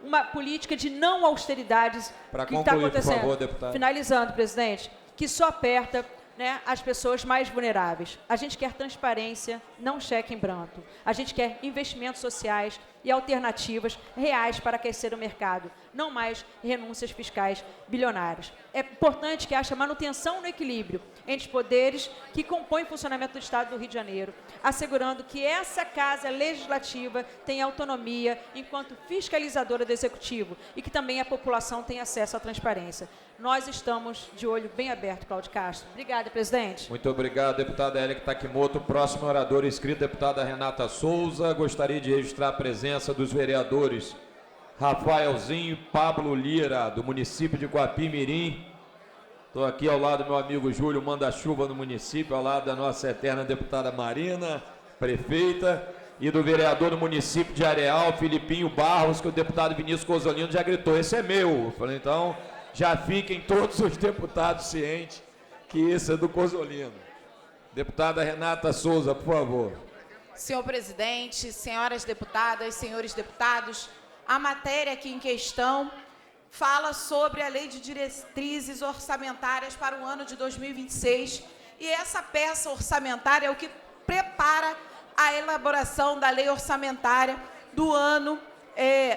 uma política de não austeridades que está acontecendo. Por favor, deputado. Finalizando, presidente, que só aperta, né, as pessoas mais vulneráveis. A gente quer transparência, não cheque em branco. A gente quer investimentos sociais e alternativas reais para aquecer o mercado, não mais renúncias fiscais bilionárias. É importante que haja manutenção no equilíbrio entre os poderes que compõem o funcionamento do Estado do Rio de Janeiro, assegurando que essa Casa Legislativa tenha autonomia enquanto fiscalizadora do Executivo e que também a população tenha acesso à transparência. Nós estamos de olho bem aberto, Cláudio Castro. Obrigada, presidente. Muito obrigado, deputada Érica Takimoto. Próximo orador inscrito, deputada Renata Souza. Gostaria de registrar a presença dos vereadores Rafaelzinho e Pablo Lira, do município de Guapimirim. Estou aqui ao lado do meu amigo Júlio Manda-Chuva, do município, ao lado da nossa eterna deputada Marina, prefeita, e do vereador do município de Areal, Filipinho Barros, que o deputado Vinícius Cosolino já gritou, esse é meu. Eu falei, então, já fiquem todos os deputados cientes que esse é do Cosolino. Deputada Renata Souza, por favor. Senhor presidente, senhoras deputadas, senhores deputados, a matéria aqui em questão fala sobre a Lei de Diretrizes Orçamentárias para o ano de 2026 e essa peça orçamentária é o que prepara a elaboração da Lei Orçamentária do ano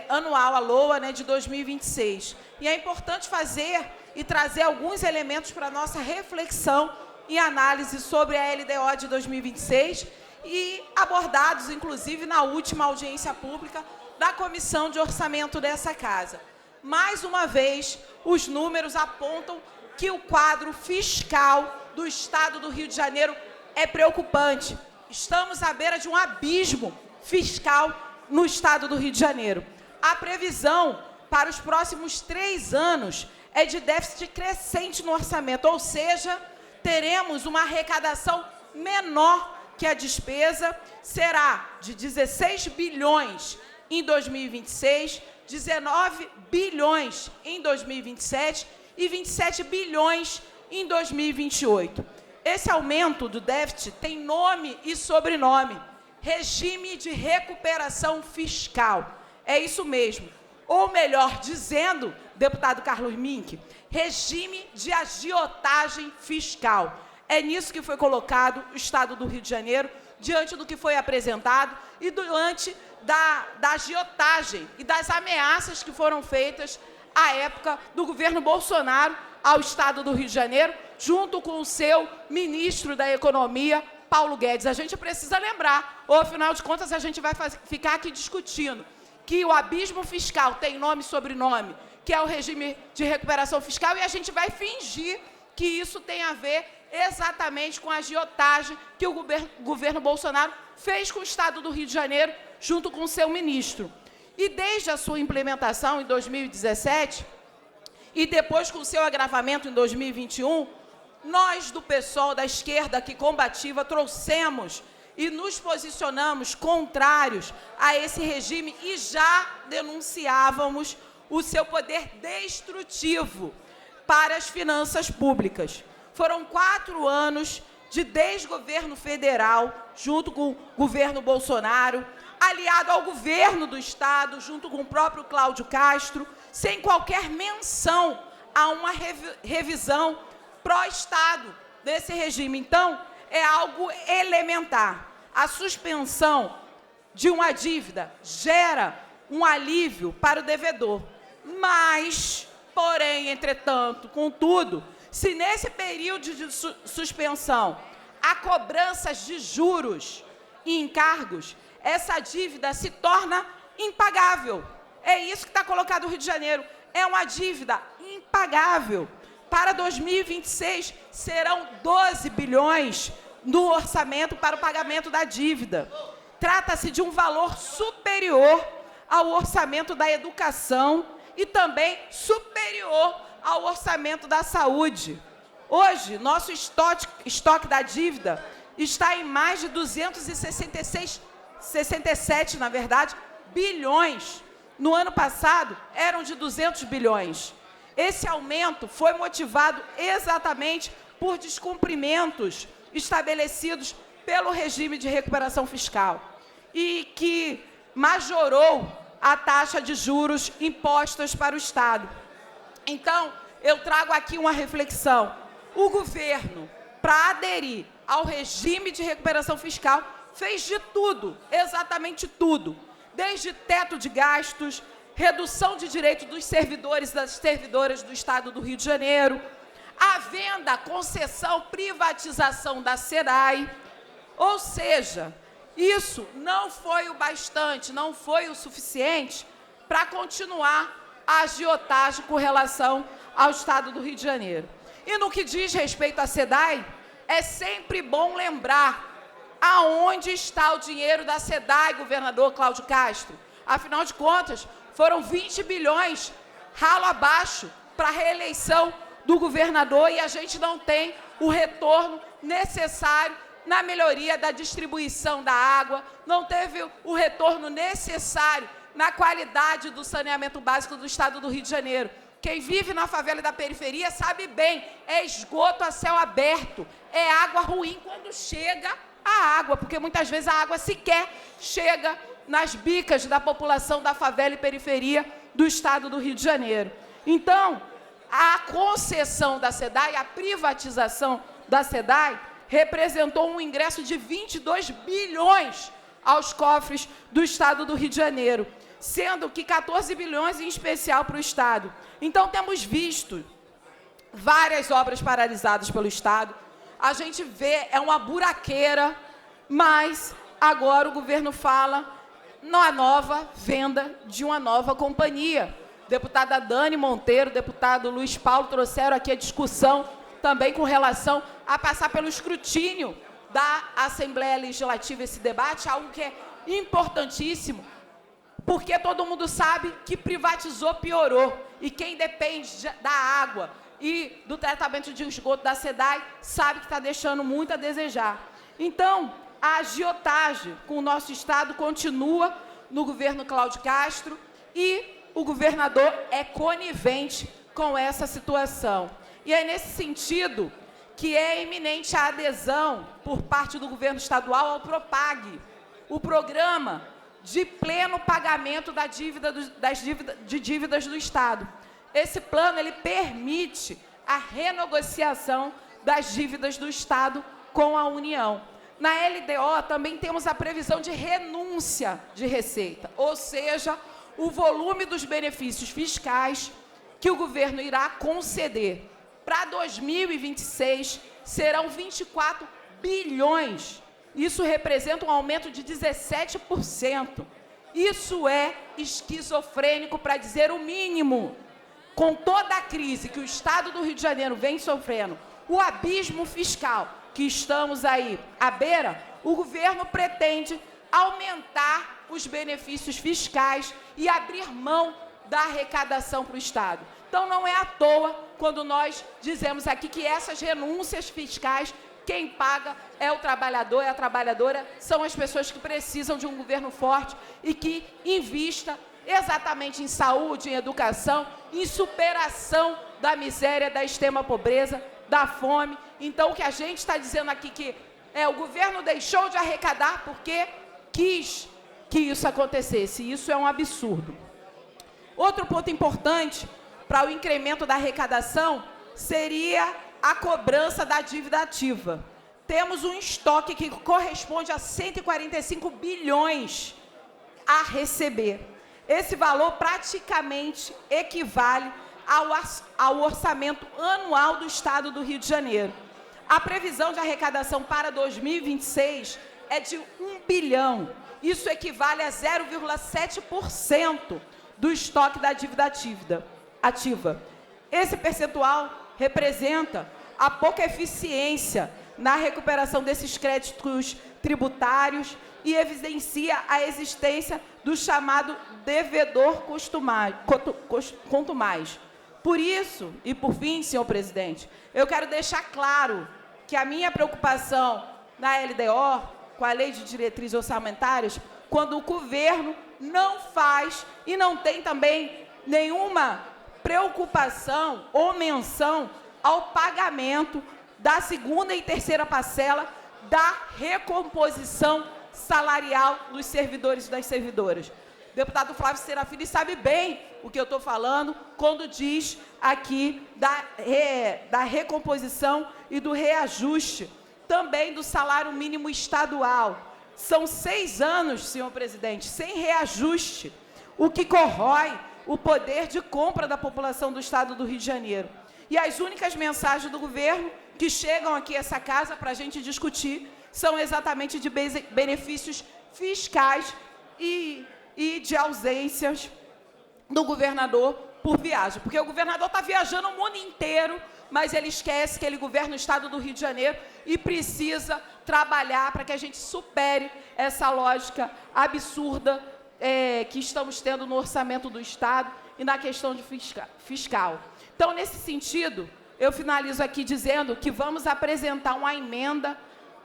anual, a LOA, né, de 2026. E é importante fazer e trazer alguns elementos para a nossa reflexão e análise sobre a LDO de 2026 e abordados, inclusive, na última audiência pública da Comissão de Orçamento dessa Casa. Mais uma vez, os números apontam que o quadro fiscal do Estado do Rio de Janeiro é preocupante. Estamos à beira de um abismo fiscal no Estado do Rio de Janeiro. A previsão para os próximos 3 anos é de déficit crescente no orçamento, ou seja, teremos uma arrecadação menor que a despesa, será de 16 bilhões em 2026, 19 bilhões em 2027 e 27 bilhões em 2028. Esse aumento do déficit tem nome e sobrenome, regime de recuperação fiscal. É isso mesmo. Ou melhor dizendo, deputado Carlos Mink, regime de agiotagem fiscal. É nisso que foi colocado o Estado do Rio de Janeiro, diante do que foi apresentado e diante da agiotagem e das ameaças que foram feitas à época do governo Bolsonaro ao Estado do Rio de Janeiro, junto com o seu ministro da Economia, Paulo Guedes. A gente precisa lembrar, ou afinal de contas a gente vai ficar aqui discutindo, que o abismo fiscal tem nome e sobrenome, que é o regime de recuperação fiscal, e a gente vai fingir que isso tem a ver exatamente com a agiotagem que o governo Bolsonaro fez com o Estado do Rio de Janeiro, junto com o seu ministro. E desde a sua implementação em 2017, e depois com o seu agravamento em 2021, nós do PSOL, da esquerda aqui combativa, trouxemos e nos posicionamos contrários a esse regime e já denunciávamos o seu poder destrutivo para as finanças públicas. Foram 4 anos de desgoverno federal, junto com o governo Bolsonaro, aliado ao governo do Estado, junto com o próprio Cláudio Castro, sem qualquer menção a uma revisão pró-Estado desse regime. Então, é algo elementar. A suspensão de uma dívida gera um alívio para o devedor. Mas, porém, entretanto, contudo, se nesse período de suspensão há cobranças de juros e encargos, essa dívida se torna impagável. É isso que está colocado no Rio de Janeiro. É uma dívida impagável. Para 2026, serão 12 bilhões no orçamento para o pagamento da dívida. Trata-se de um valor superior ao orçamento da educação e também superior ao orçamento da saúde. Hoje, nosso estoque da dívida está em mais de 267, na verdade, bilhões. No ano passado, eram de 200 bilhões. Esse aumento foi motivado exatamente por descumprimentos estabelecidos pelo regime de recuperação fiscal e que majorou a taxa de juros impostas para o Estado. Então, eu trago aqui uma reflexão. O governo, para aderir ao regime de recuperação fiscal, fez de tudo, exatamente tudo, desde teto de gastos, redução de direitos dos servidores e das servidoras do Estado do Rio de Janeiro, a venda, concessão, privatização da SEDAI. Ou seja, isso não foi o bastante, não foi o suficiente para continuar a agiotagem com relação ao Estado do Rio de Janeiro. E no que diz respeito à SEDAI, é sempre bom lembrar aonde está o dinheiro da SEDAI, governador Cláudio Castro. Afinal de contas, foram 20 bilhões ralo abaixo para a reeleição do governador e a gente não tem o retorno necessário na melhoria da distribuição da água, não teve o retorno necessário na qualidade do saneamento básico do Estado do Rio de Janeiro. Quem vive na favela e da periferia sabe bem, é esgoto a céu aberto, é água ruim quando chega a água, porque muitas vezes a água sequer chega nas bicas da população da favela e periferia do Estado do Rio de Janeiro. Então, a concessão da SEDAI, a privatização da SEDAI, representou um ingresso de 22 bilhões aos cofres do Estado do Rio de Janeiro, sendo que 14 bilhões em especial para o Estado. Então, temos visto várias obras paralisadas pelo Estado. A gente vê, é uma buraqueira, mas agora o governo fala na nova venda de uma nova companhia. Deputada Dani Monteiro, deputado Luiz Paulo trouxeram aqui a discussão também com relação a passar pelo escrutínio da Assembleia Legislativa esse debate, algo que é importantíssimo, porque todo mundo sabe que privatizou piorou, e quem depende da água e do tratamento de esgoto da SEDAI sabe que está deixando muito a desejar. Então, a agiotagem com o nosso Estado continua no governo Cláudio Castro e o governador é conivente com essa situação. E é nesse sentido que é iminente a adesão por parte do governo estadual ao PROPAG, o Programa de Pleno Pagamento das dívidas do Estado. Esse plano ele permite a renegociação das dívidas do Estado com a União. Na LDO também temos a previsão de renúncia de receita, ou seja, o volume dos benefícios fiscais que o governo irá conceder para 2026 serão 24 bilhões. Isso representa um aumento de 17%. Isso é esquizofrênico, para dizer o mínimo. Com toda a crise que o Estado do Rio de Janeiro vem sofrendo, o abismo fiscal que estamos aí à beira, o governo pretende aumentar os benefícios fiscais e abrir mão da arrecadação para o Estado. Então, não é à toa quando nós dizemos aqui que essas renúncias fiscais, quem paga é o trabalhador, é a trabalhadora, são as pessoas que precisam de um governo forte e que invista exatamente em saúde, em educação, em superação da miséria, da extrema pobreza, da fome. Então, o que a gente está dizendo aqui que o governo deixou de arrecadar porque quis que isso acontecesse. Isso é um absurdo. Outro ponto importante para o incremento da arrecadação seria a cobrança da dívida ativa. Temos um estoque que corresponde a 145 bilhões a receber. Esse valor praticamente equivale ao orçamento anual do Estado do Rio de Janeiro. A previsão de arrecadação para 2026 é de 1 bilhão. Isso equivale a 0,7% do estoque da dívida ativa. Esse percentual representa a pouca eficiência na recuperação desses créditos tributários e evidencia a existência do chamado devedor quanto mais. Por isso, e por fim, senhor presidente, eu quero deixar claro que a minha preocupação na LDO, com a Lei de Diretrizes Orçamentárias, quando o governo não faz e não tem também nenhuma preocupação ou menção ao pagamento da segunda e terceira parcela da recomposição salarial dos servidores e das servidoras. O deputado Flávio Serafini sabe bem o que eu estou falando quando diz aqui da recomposição e do reajuste também do salário mínimo estadual. São 6 anos, senhor presidente, sem reajuste, o que corrói o poder de compra da população do Estado do Rio de Janeiro. E as únicas mensagens do governo que chegam aqui a essa casa para a gente discutir são exatamente de benefícios fiscais e de ausências do governador por viagem. Porque o governador está viajando o mundo inteiro, mas ele esquece que ele governa o Estado do Rio de Janeiro e precisa trabalhar para que a gente supere essa lógica absurda que estamos tendo no orçamento do Estado e na questão de fiscal. Então, nesse sentido, eu finalizo aqui dizendo que vamos apresentar uma emenda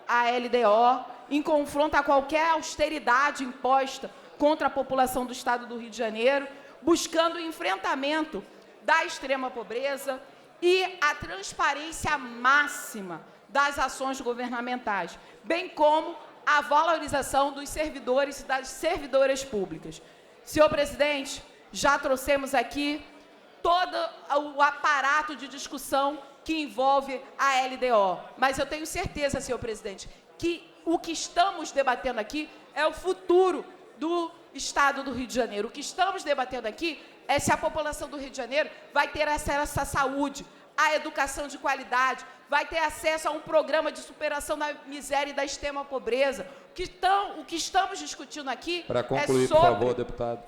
à LDO em confronto a qualquer austeridade imposta contra a população do Estado do Rio de Janeiro, buscando o enfrentamento da extrema pobreza e a transparência máxima das ações governamentais, bem como a valorização dos servidores e das servidoras públicas. Senhor presidente, já trouxemos aqui todo o aparato de discussão que envolve a LDO, mas eu tenho certeza, senhor presidente, que o que estamos debatendo aqui é o futuro do Estado do Rio de Janeiro. O que estamos debatendo aqui é se a população do Rio de Janeiro vai ter acesso à saúde, à educação de qualidade, vai ter acesso a um programa de superação da miséria e da extrema pobreza. O que estamos discutindo aqui para concluir, é sobre... por favor, deputado.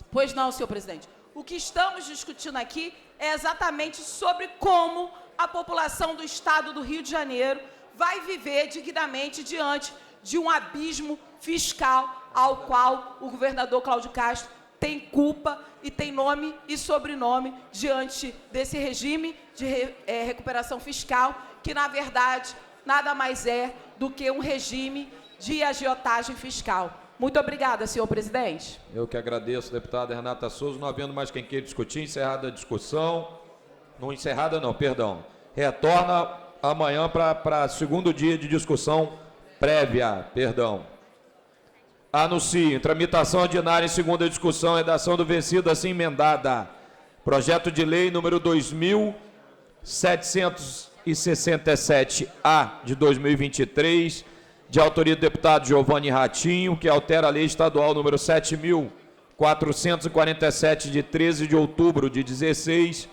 Pois não, senhor presidente. O que estamos discutindo aqui é exatamente sobre como a população do Estado do Rio de Janeiro vai viver dignamente diante de um abismo fiscal ao qual o governador Cláudio Castro tem culpa e tem nome e sobrenome diante desse regime de recuperação fiscal, que, na verdade, nada mais é do que um regime de agiotagem fiscal. Muito obrigada, senhor presidente. Eu que agradeço, deputada Renata Souza. Não havendo mais quem queira discutir, encerrada a discussão. Não encerrada não, perdão. Retorna amanhã para segundo dia de discussão prévia, perdão. Anuncio, tramitação ordinária em segunda discussão, redação do vencido assim emendada. Projeto de lei número 2767-A de 2023, de autoria do deputado Giovanni Ratinho, que altera a lei estadual número 7.447 de 13 de outubro de 16,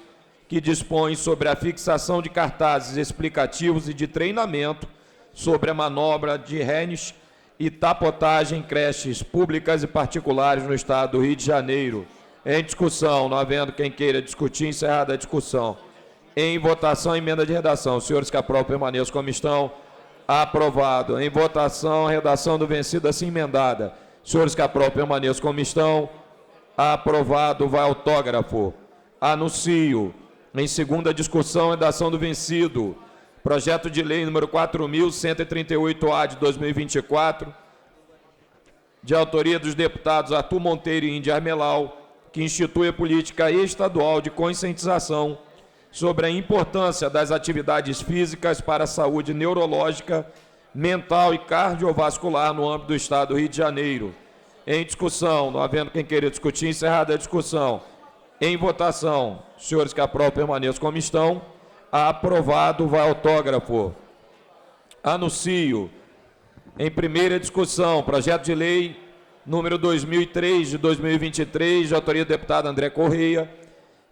que dispõe sobre a fixação de cartazes explicativos e de treinamento sobre a manobra de renes e tapotagem em creches públicas e particulares no Estado do Rio de Janeiro. Em discussão, não havendo quem queira discutir, encerrada a discussão. Em votação, emenda de redação. Os senhores que aprovam permaneçam como estão. Aprovado. Em votação, a redação do vencido assim emendada. Senhores que aprovam, permaneçam como estão. Aprovado, vai autógrafo. Anuncio, em segunda discussão e dação do vencido, projeto de lei número 4.138-A de 2024, de autoria dos deputados Arthur Monteiro e Índia Armelau, que institui a política estadual de conscientização sobre a importância das atividades físicas para a saúde neurológica, mental e cardiovascular no âmbito do Estado do Rio de Janeiro. Em discussão, não havendo quem queira discutir, encerrada a discussão. Em votação, senhores que aprovam, permaneçam como estão. Aprovado, vai autógrafo. Anuncio, em primeira discussão, projeto de lei número 2003 de 2023, de autoria do deputado André Correia,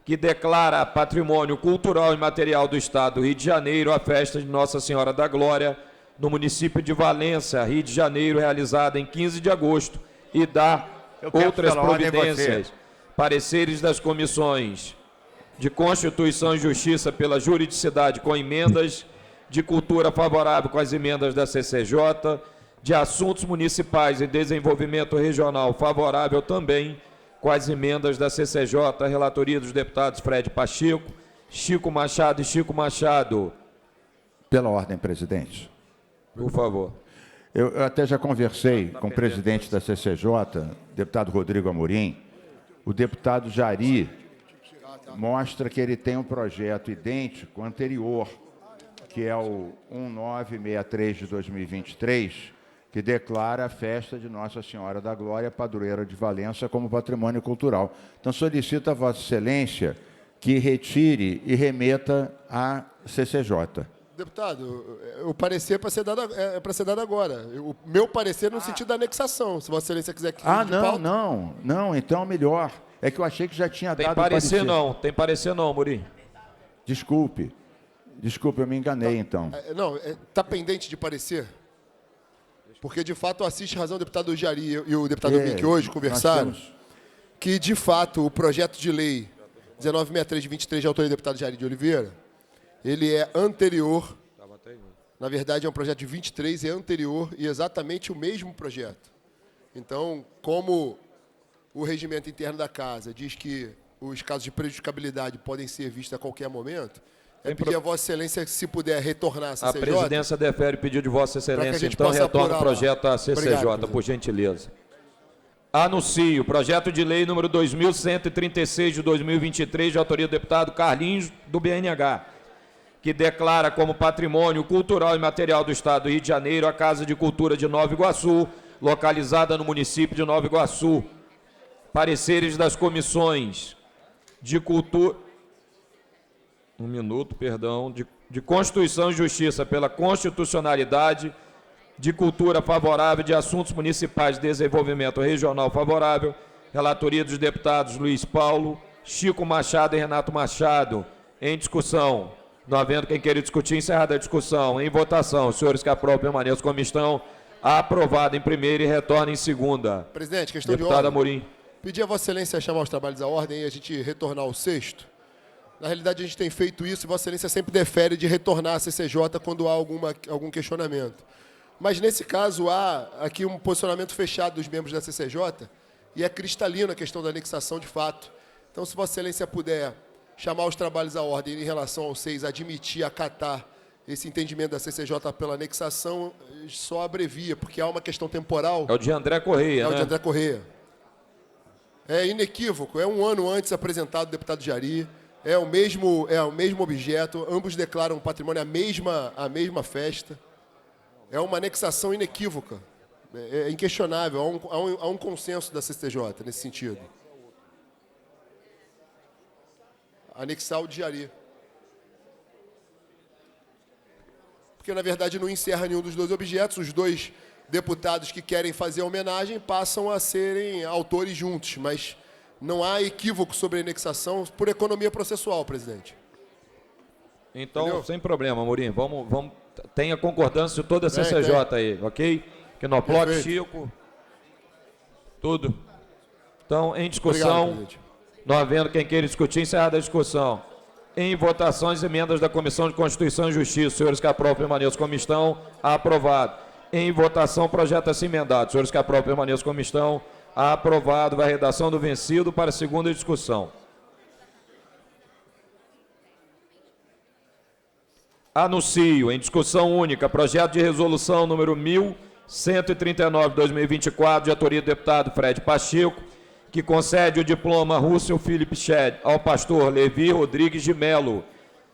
que declara patrimônio cultural e material do Estado do Rio de Janeiro a festa de Nossa Senhora da Glória, no município de Valência, Rio de Janeiro, realizada em 15 de agosto, e dá outras providências. Pareceres das comissões de Constituição e Justiça pela juridicidade com emendas, de Cultura favorável com as emendas da CCJ, de Assuntos Municipais e Desenvolvimento Regional favorável também com as emendas da CCJ, relatoria dos deputados Fred Pacheco, Chico Machado e Chico Machado. Pela ordem, presidente. Por favor. Eu até já conversei com o presidente da CCJ, deputado Rodrigo Amorim. O deputado Jari mostra que ele tem um projeto idêntico anterior, que é o 1963 de 2023, que declara a festa de Nossa Senhora da Glória, padroeira de Valença, como patrimônio cultural. Então, solicito a Vossa Excelência que retire e remeta à CCJ. Deputado, o parecer é para ser dado agora. O meu parecer no sentido da anexação, se Vossa Excelência quiser que... Não, então melhor. É que eu achei que já tinha dado parecer. Tem parecer não, Amorim. Desculpe, eu me enganei, então. Está pendente de parecer? Porque, de fato, assiste razão o deputado Jari e o deputado Mick hoje conversaram que, de fato, o projeto de lei 1963 de 23, de autoria do deputado Jari de Oliveira, ele é anterior, na verdade é um projeto de 23, é anterior e exatamente o mesmo projeto. Então, como o regimento interno da Casa diz que os casos de prejudicabilidade podem ser vistos a qualquer momento, pedir a Vossa Excelência, se puder, retornar a CCJ. A presidência defere o pedido de Vossa Excelência, então retorna o projeto à CCJ, obrigado, por gentileza. Anuncio, projeto de lei número 2136 de 2023, de autoria do deputado Carlinhos, do BNH, que declara como patrimônio cultural e material do Estado do Rio de Janeiro a Casa de Cultura de Nova Iguaçu, localizada no município de Nova Iguaçu. Pareceres das comissões de cultura... de Constituição e Justiça pela constitucionalidade, de Cultura favorável, de Assuntos Municipais de Desenvolvimento Regional favorável, relatoria dos deputados Luiz Paulo, Chico Machado e Renato Machado. Em discussão, não havendo quem queira discutir, encerrada a discussão. Em votação, os senhores que aprovam, permaneçam como estão. Aprovado em primeira e retorna em segunda. Presidente, questão deputado de ordem. Amorim. Pedir a Vossa Excelência chamar os trabalhos à ordem e a gente retornar ao sexto. Na realidade, a gente tem feito isso e Vossa Excelência sempre defere de retornar à CCJ quando há algum questionamento. Mas, nesse caso, há aqui um posicionamento fechado dos membros da CCJ e é cristalino a questão da anexação de fato. Então, se Vossa Excelência puder chamar os trabalhos à ordem em relação ao 6, admitir, acatar esse entendimento da CCJ pela anexação, só abrevia, porque há uma questão temporal. É o de André Correia, né? É o de André Correia. É inequívoco, é um ano antes apresentado o deputado Jari, é o mesmo objeto, ambos declaram patrimônio a mesma festa. É uma anexação inequívoca, é inquestionável, há um consenso da CCJ nesse sentido. Anexar o de Jari. Porque, na verdade, não encerra nenhum dos dois objetos, os dois deputados que querem fazer a homenagem passam a serem autores juntos, mas não há equívoco sobre a anexação por economia processual, presidente. Então, entendeu? Sem problema, Amorim, vamos tenha concordância de toda a CCJ aí, ok? Quinoploc, Chico, tudo. Então, em discussão, obrigado, não havendo quem queira discutir, encerrada a discussão. Em votação, as emendas da Comissão de Constituição e Justiça, senhores que aprovam, permaneçam como estão, aprovado. Em votação, projeto assim emendado. Senhores que aprovam, permaneçam como estão. Aprovado. Vai a redação do vencido para a segunda discussão. Anuncio em discussão única projeto de resolução número 1139/2024, de autoria do deputado Fred Pacheco, que concede o diploma Russell Philip Shed ao pastor Levi Rodrigues de Melo.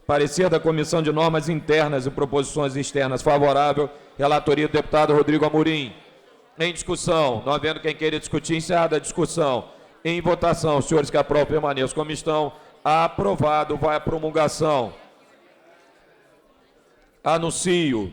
Parecer da Comissão de Normas Internas e Proposições Externas favorável, relatoria do deputado Rodrigo Amorim. Em discussão, não havendo quem queira discutir, encerrada a discussão. Em votação, os senhores que aprovam, permaneçam como estão. Aprovado, vai à promulgação. Anuncio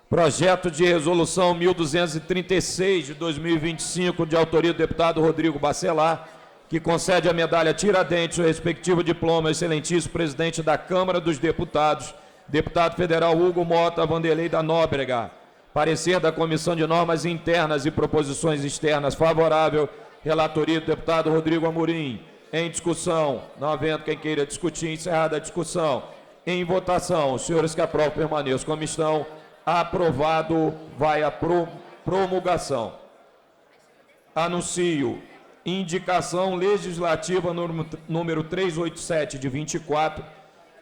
projeto de resolução 1236 de 2025, de autoria do deputado Rodrigo Bacelar, que concede a medalha Tiradentes, o respectivo diploma, ao excelentíssimo presidente da Câmara dos Deputados, deputado federal Hugo Mota Vanderlei da Nóbrega. Parecer da Comissão de Normas Internas e Proposições Externas favorável, relatoria do deputado Rodrigo Amorim. Em discussão, não havendo quem queira discutir, encerrada a discussão. Em votação, os senhores que aprovam, permaneçam como estão. Aprovado, vai à promulgação. Anuncio indicação legislativa número 387 de 24,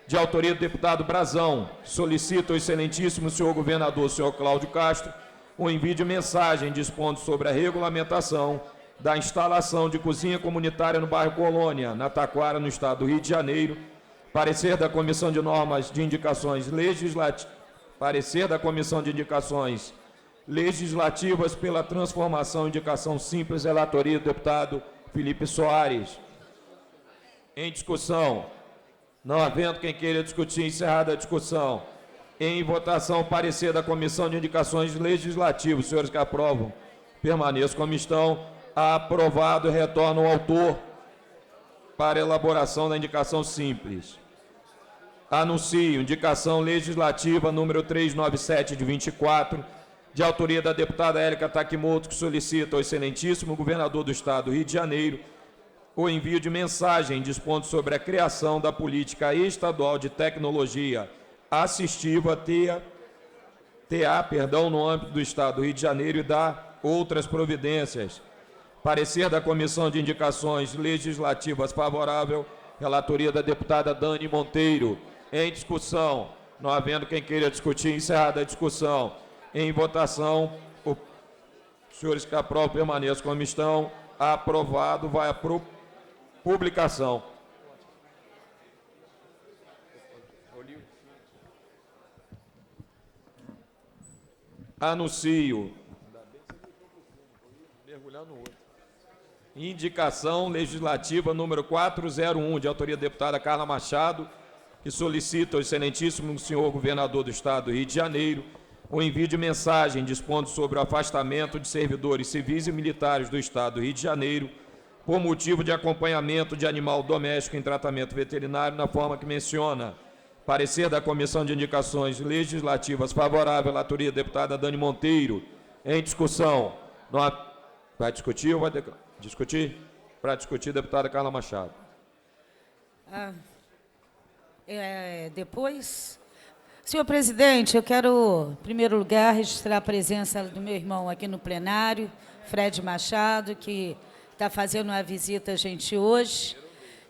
de autoria do deputado Brazão. Solicita ao excelentíssimo senhor governador, senhor Cláudio Castro, o envio de mensagem dispondo sobre a regulamentação da instalação de cozinha comunitária no bairro Colônia, na Taquara, no estado do Rio de Janeiro. Parecer da Comissão de Normas de Indicações Legislativas. Parecer da Comissão de Indicações Legislativas pela transformação em indicação simples, relatoria do deputado Felipe Soares. Em discussão, não havendo quem queira discutir, encerrada a discussão. Em votação, parecer da Comissão de Indicações Legislativas. Os senhores que aprovam, permaneçam como estão. Aprovado, retorna o autor para elaboração da indicação simples. Anuncio indicação legislativa número 397 de 24, de autoria da deputada Érica Takimoto, que solicita ao excelentíssimo governador do estado do Rio de Janeiro o envio de mensagem dispondo sobre a criação da política estadual de tecnologia assistiva TA, no âmbito do estado do Rio de Janeiro e da outras providências. Parecer da Comissão de Indicações Legislativas favorável, relatoria da deputada Dani Monteiro. Em discussão, não havendo quem queira discutir, encerrada a discussão. Em votação, os senhores que aprovam, permaneçam como estão. Aprovado, vai à publicação. Anuncio. Indicação legislativa número 401, de autoria da deputada Carla Machado, que solicita ao excelentíssimo senhor governador do estado do Rio de Janeiro o envio de mensagem dispondo sobre o afastamento de servidores civis e militares do estado do Rio de Janeiro por motivo de acompanhamento de animal doméstico em tratamento veterinário na forma que menciona. Parecer da Comissão de Indicações Legislativas favorável, relatoria da deputada Dani Monteiro. Em discussão. Vai discutir ou vai discutir? Para discutir, deputada Carla Machado. Depois, senhor presidente, eu quero, em primeiro lugar, registrar a presença do meu irmão aqui no plenário, Fred Machado, que está fazendo uma visita a gente hoje.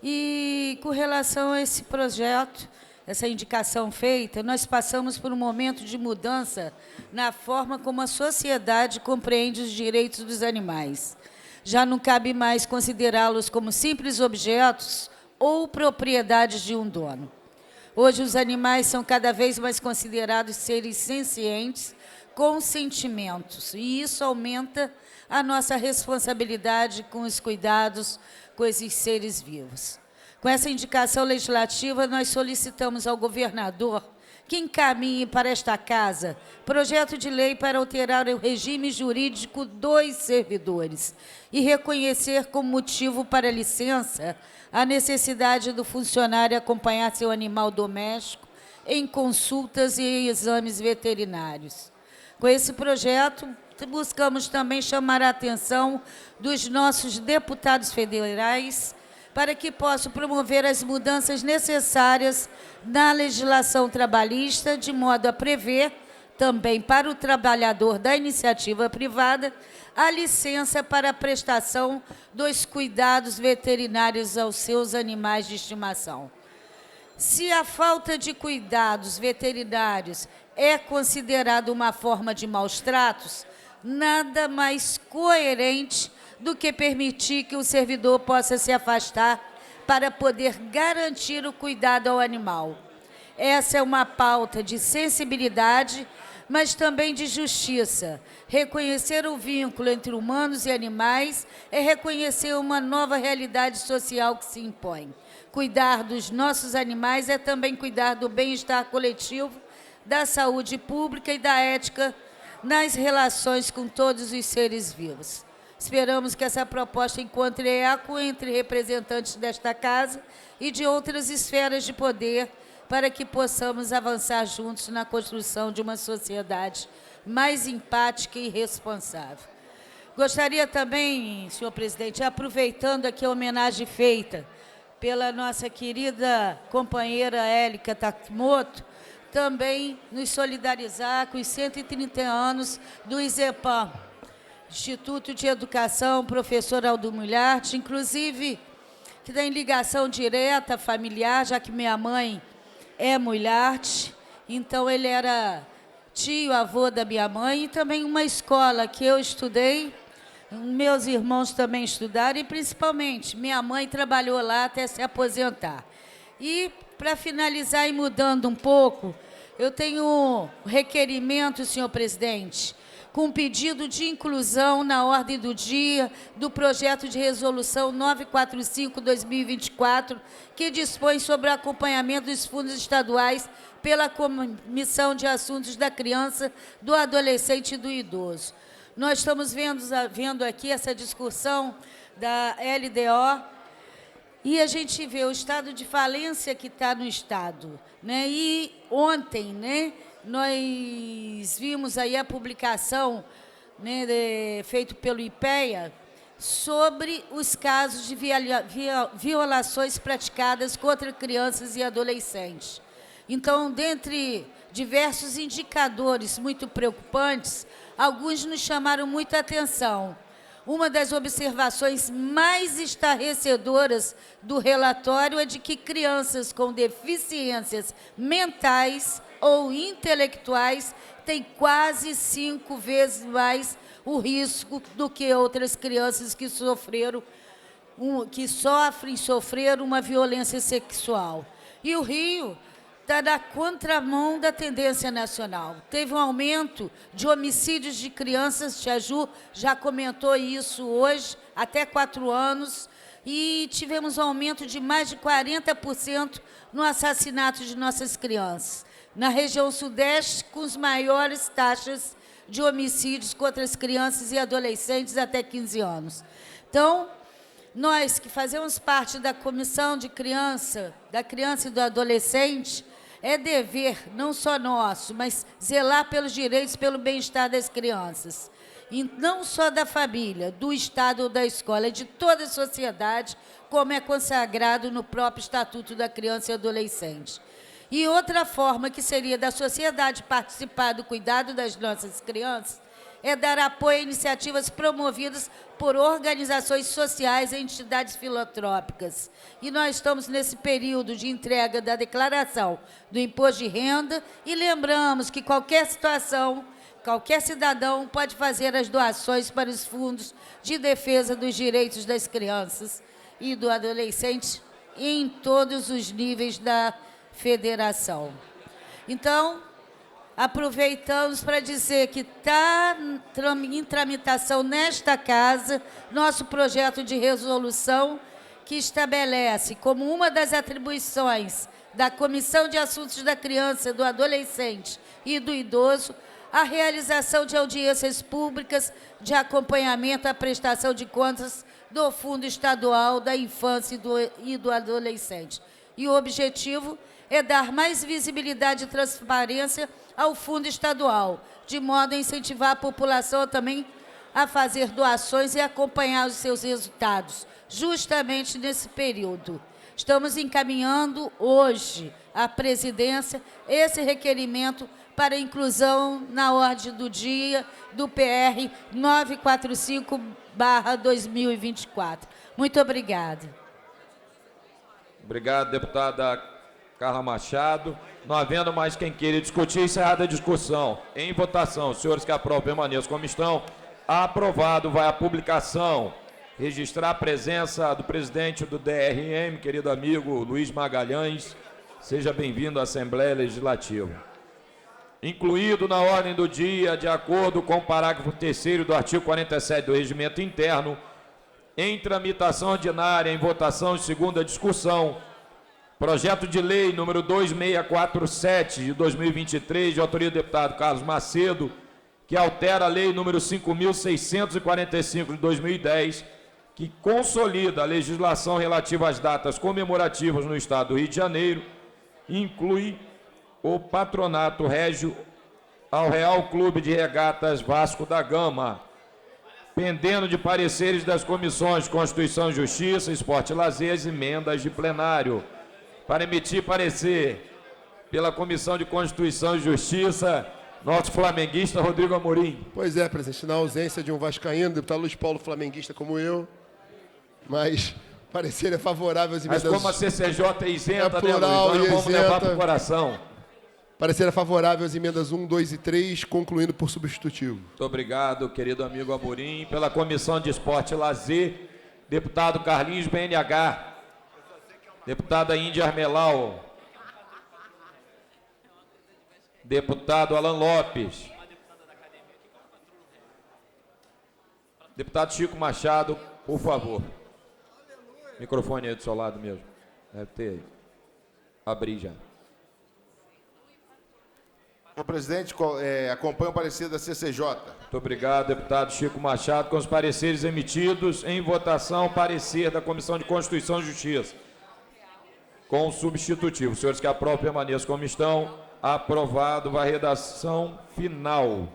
E, com relação a esse projeto, essa indicação feita, nós passamos por um momento de mudança na forma como a sociedade compreende os direitos dos animais. Já não cabe mais considerá-los como simples objetos ou propriedades de um dono. Hoje, os animais são cada vez mais considerados seres sencientes, com sentimentos, e isso aumenta a nossa responsabilidade com os cuidados com esses seres vivos. Com essa indicação legislativa, nós solicitamos ao governador que encaminhe para esta casa projeto de lei para alterar o regime jurídico dos servidores e reconhecer como motivo para licença a necessidade do funcionário acompanhar seu animal doméstico em consultas e exames veterinários. Com esse projeto, buscamos também chamar a atenção dos nossos deputados federais para que possam promover as mudanças necessárias na legislação trabalhista, de modo a prever também para o trabalhador da iniciativa privada a licença para a prestação dos cuidados veterinários aos seus animais de estimação. Se a falta de cuidados veterinários é considerada uma forma de maus tratos, nada mais coerente do que permitir que o servidor possa se afastar para poder garantir o cuidado ao animal. Essa é uma pauta de sensibilidade, mas também de justiça. Reconhecer o vínculo entre humanos e animais é reconhecer uma nova realidade social que se impõe. Cuidar dos nossos animais é também cuidar do bem-estar coletivo, da saúde pública e da ética nas relações com todos os seres vivos. Esperamos que essa proposta encontre eco entre representantes desta Casa e de outras esferas de poder para que possamos avançar juntos na construção de uma sociedade mais empática e responsável. Gostaria também, senhor presidente, aproveitando aqui a homenagem feita pela nossa querida companheira Élica Takimoto, também nos solidarizar com os 130 anos do ISEPAM, Instituto de Educação Professor Aldo Mulhart, inclusive que tem ligação direta familiar, já que minha mãe é Mulhart, então ele era tio, avô da minha mãe, e também uma escola que eu estudei, meus irmãos também estudaram, e principalmente minha mãe trabalhou lá até se aposentar. E, para finalizar e mudando um pouco, eu tenho um requerimento, senhor presidente, com pedido de inclusão na ordem do dia do projeto de resolução 945/2024, que dispõe sobre o acompanhamento dos fundos estaduais pela Comissão de Assuntos da Criança, do Adolescente e do Idoso. Nós estamos vendo aqui essa discussão da LDO, e a gente vê o estado de falência que está no Estado, né? E ontem, né, nós vimos aí a publicação, né, feita pelo IPEA sobre os casos de violações praticadas contra crianças e adolescentes. Então, dentre diversos indicadores muito preocupantes, alguns nos chamaram muita atenção. Uma das observações mais estarrecedoras do relatório é de que crianças com deficiências mentais ou intelectuais têm quase 5 vezes mais o risco do que outras crianças que sofrem e sofreram uma violência sexual. E o Rio está na contramão da tendência nacional. Teve um aumento de homicídios de crianças, Tia Ju já comentou isso hoje, até 4 anos, e tivemos um aumento de mais de 40% no assassinato de nossas crianças. Na região sudeste, com as maiores taxas de homicídios contra as crianças e adolescentes até 15 anos. Então, nós que fazemos parte da Comissão de Criança, da Criança e do Adolescente, é dever, não só nosso, mas zelar pelos direitos, pelo bem-estar das crianças. E não só da família, do Estado ou da escola, de toda a sociedade, como é consagrado no próprio Estatuto da Criança e Adolescente. E outra forma que seria da sociedade participar do cuidado das nossas crianças é dar apoio a iniciativas promovidas por organizações sociais e entidades filantrópicas. E nós estamos nesse período de entrega da declaração do imposto de renda e lembramos que qualquer situação, qualquer cidadão pode fazer as doações para os fundos de defesa dos direitos das crianças e do adolescente em todos os níveis da federação. Então, aproveitamos para dizer que está em tramitação nesta Casa nosso projeto de resolução que estabelece como uma das atribuições da Comissão de Assuntos da Criança, do Adolescente e do Idoso a realização de audiências públicas de acompanhamento à prestação de contas do Fundo Estadual da Infância e do Adolescente. E o objetivo é dar mais visibilidade e transparência ao Fundo Estadual, de modo a incentivar a população também a fazer doações e acompanhar os seus resultados, justamente nesse período. Estamos encaminhando hoje à presidência esse requerimento para a inclusão na ordem do dia do PR 945/2024. Muito obrigada. Obrigado, deputada Carla Machado. Não havendo mais quem queira discutir, encerrada a discussão. Em votação, os senhores que aprovam permaneçam como estão. Aprovado, vai à publicação. Registrar a presença do presidente do DRM, querido amigo Luiz Magalhães. Seja bem-vindo à Assembleia Legislativa. Incluído na ordem do dia, de acordo com o parágrafo 3º do artigo 47 do Regimento Interno, em tramitação ordinária, em votação de segunda discussão, projeto de lei número 2647 de 2023, de autoria do deputado Carlos Macedo, que altera a lei número 5.645 de 2010, que consolida a legislação relativa às datas comemorativas no Estado do Rio de Janeiro, inclui o patronato régio ao Real Clube de Regatas Vasco da Gama, pendendo de pareceres das comissões de Constituição e Justiça, Esporte e Lazer, as emendas de plenário. Para emitir parecer pela Comissão de Constituição e Justiça, nosso flamenguista Rodrigo Amorim. Pois é, presidente, na ausência de um vascaíno, deputado Luiz Paulo, flamenguista como eu, mas parecer é favorável às emendas... Mas como a CCJ é isenta, plural, né, Luiz? Nós e vamos levar para o coração. Parecer é favorável às emendas 1, 2 e 3, concluindo por substitutivo. Muito obrigado, querido amigo Amorim. Pela Comissão de Esporte e Lazer, deputado Carlinhos BNH. Deputada Índia Armelau. Deputado Alan Lopes. Deputado Chico Machado, por favor. Microfone aí do seu lado mesmo. Deve ter aí. Abri já. Senhor presidente, acompanho o parecer da CCJ. Muito obrigado, deputado Chico Machado. Com os pareceres emitidos, em votação, parecer da Comissão de Constituição e Justiça. Com o substitutivo. Os senhores que aprovam permaneçam como estão. Aprovado. Vai a redação final.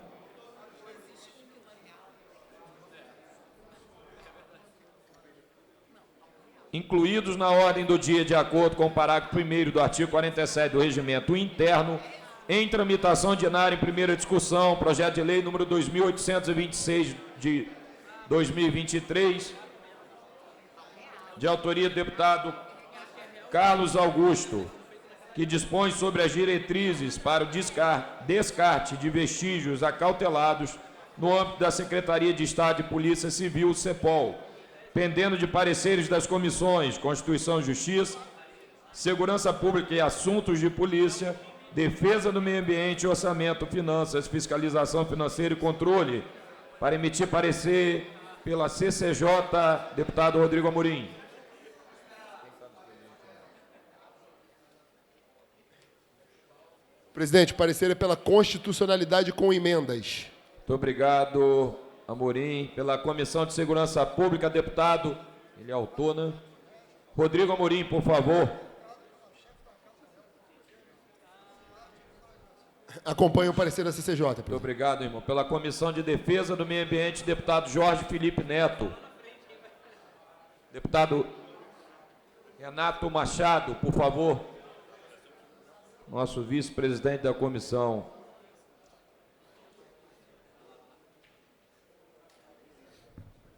Incluídos na ordem do dia, de acordo com o parágrafo 1º do artigo 47 do Regimento Interno, em tramitação ordinária em primeira discussão, projeto de lei número 2.826 de 2023, de autoria do deputado Carlos Augusto, que dispõe sobre as diretrizes para o descarte de vestígios acautelados no âmbito da Secretaria de Estado de Polícia Civil, CEPOL, pendendo de pareceres das comissões Constituição e Justiça, Segurança Pública e Assuntos de Polícia, Defesa do Meio Ambiente, Orçamento, Finanças, Fiscalização Financeira e Controle. Para emitir parecer pela CCJ, deputado Rodrigo Amorim. Presidente, o parecer é pela constitucionalidade com emendas. Muito obrigado, Amorim. Pela Comissão de Segurança Pública, deputado, ele é autor, né? Rodrigo Amorim, por favor. Acompanho o parecer da CCJ. Muito obrigado, irmão. Pela Comissão de Defesa do Meio Ambiente, deputado Jorge Felipe Neto. Deputado Renato Machado, por favor. Nosso vice-presidente da comissão.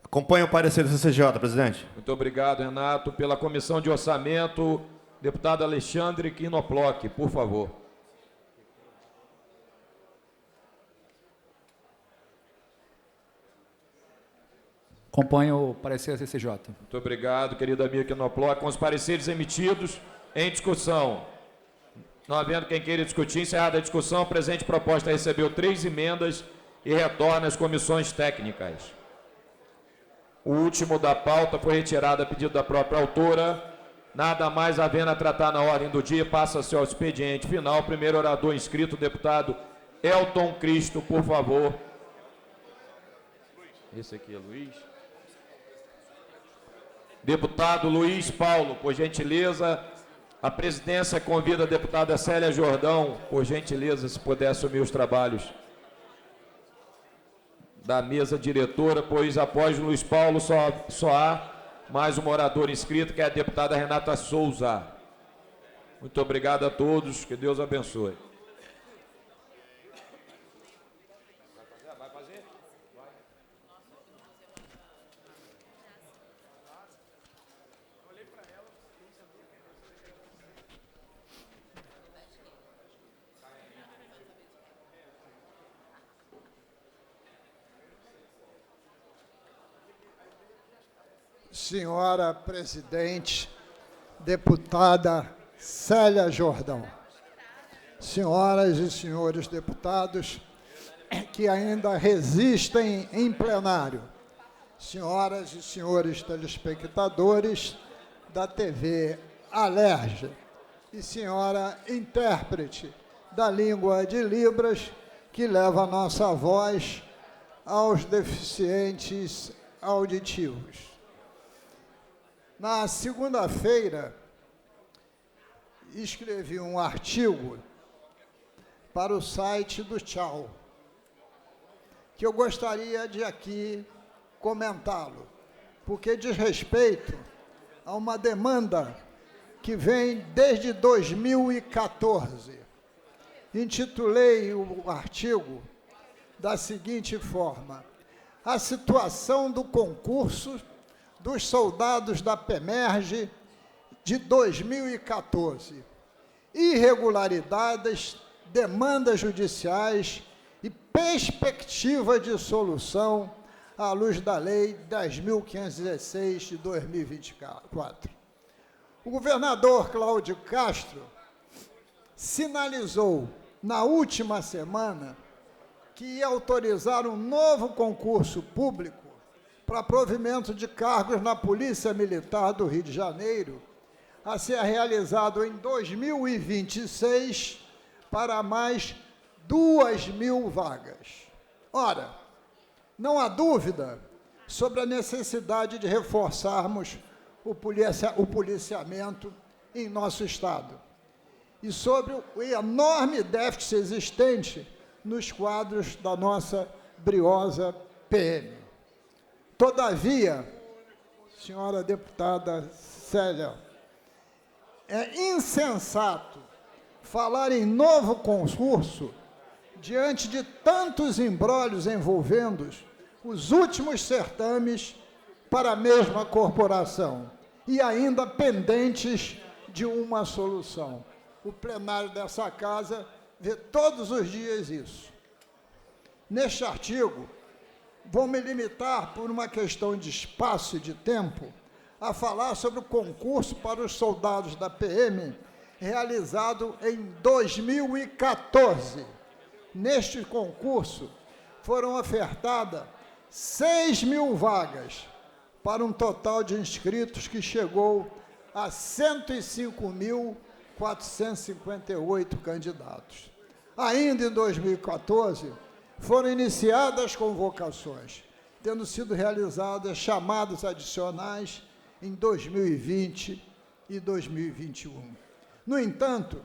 Acompanho o parecer do CCJ, presidente. Muito obrigado, Renato. Pela Comissão de Orçamento, deputado Alexandre Quinoploc, por favor. Acompanho o parecer da CCJ. Muito obrigado, querido amigo Quinoploc. Com os pareceres emitidos, em discussão. Não havendo quem queira discutir, encerrada a discussão, a presente proposta recebeu 3 emendas e retorna às comissões técnicas. O último da pauta foi retirado a pedido da própria autora. Nada mais havendo a tratar na ordem do dia, passa-se ao expediente final. Primeiro orador inscrito, o deputado Elton Cristo, por favor. Esse aqui é Luiz. Deputado Luiz Paulo, por gentileza. A presidência convida a deputada Célia Jordão, por gentileza, se puder assumir os trabalhos da mesa diretora, pois após Luiz Paulo só há mais um orador inscrito, que é a deputada Renata Souza. Muito obrigado a todos, que Deus abençoe. senhora presidente, deputada Célia Jordão, senhoras e senhores deputados que ainda resistem em plenário, senhoras e senhores telespectadores da TV Alerj e senhora intérprete da língua de Libras, que leva a nossa voz aos deficientes auditivos. Na segunda-feira, escrevi um artigo para o site do Tchau, que eu gostaria de aqui comentá-lo, porque diz respeito a uma demanda que vem desde 2014. Intitulei o artigo da seguinte forma: a situação do concurso dos soldados da PEMERGE de 2014, irregularidades, demandas judiciais e perspectiva de solução à luz da Lei 10.516 de 2024. O governador Cláudio Castro sinalizou na última semana que ia autorizar um novo concurso público para provimento de cargos na Polícia Militar do Rio de Janeiro, a ser realizado em 2026 para mais 2.000 vagas. Ora, não há dúvida sobre a necessidade de reforçarmos o policiamento em nosso Estado e sobre o enorme déficit existente nos quadros da nossa briosa PM. Todavia, senhora deputada Célia, é insensato falar em novo concurso diante de tantos imbróglios envolvendo os últimos certames para a mesma corporação e ainda pendentes de uma solução. O plenário dessa casa vê todos os dias isso. Neste artigo, vou me limitar, por uma questão de espaço e de tempo, a falar sobre o concurso para os soldados da PM, realizado em 2014. Neste concurso, foram ofertadas 6.000 vagas, para um total de inscritos que chegou a 105.458 candidatos. Ainda em 2014, foram iniciadas as convocações, tendo sido realizadas chamadas adicionais em 2020 e 2021. No entanto,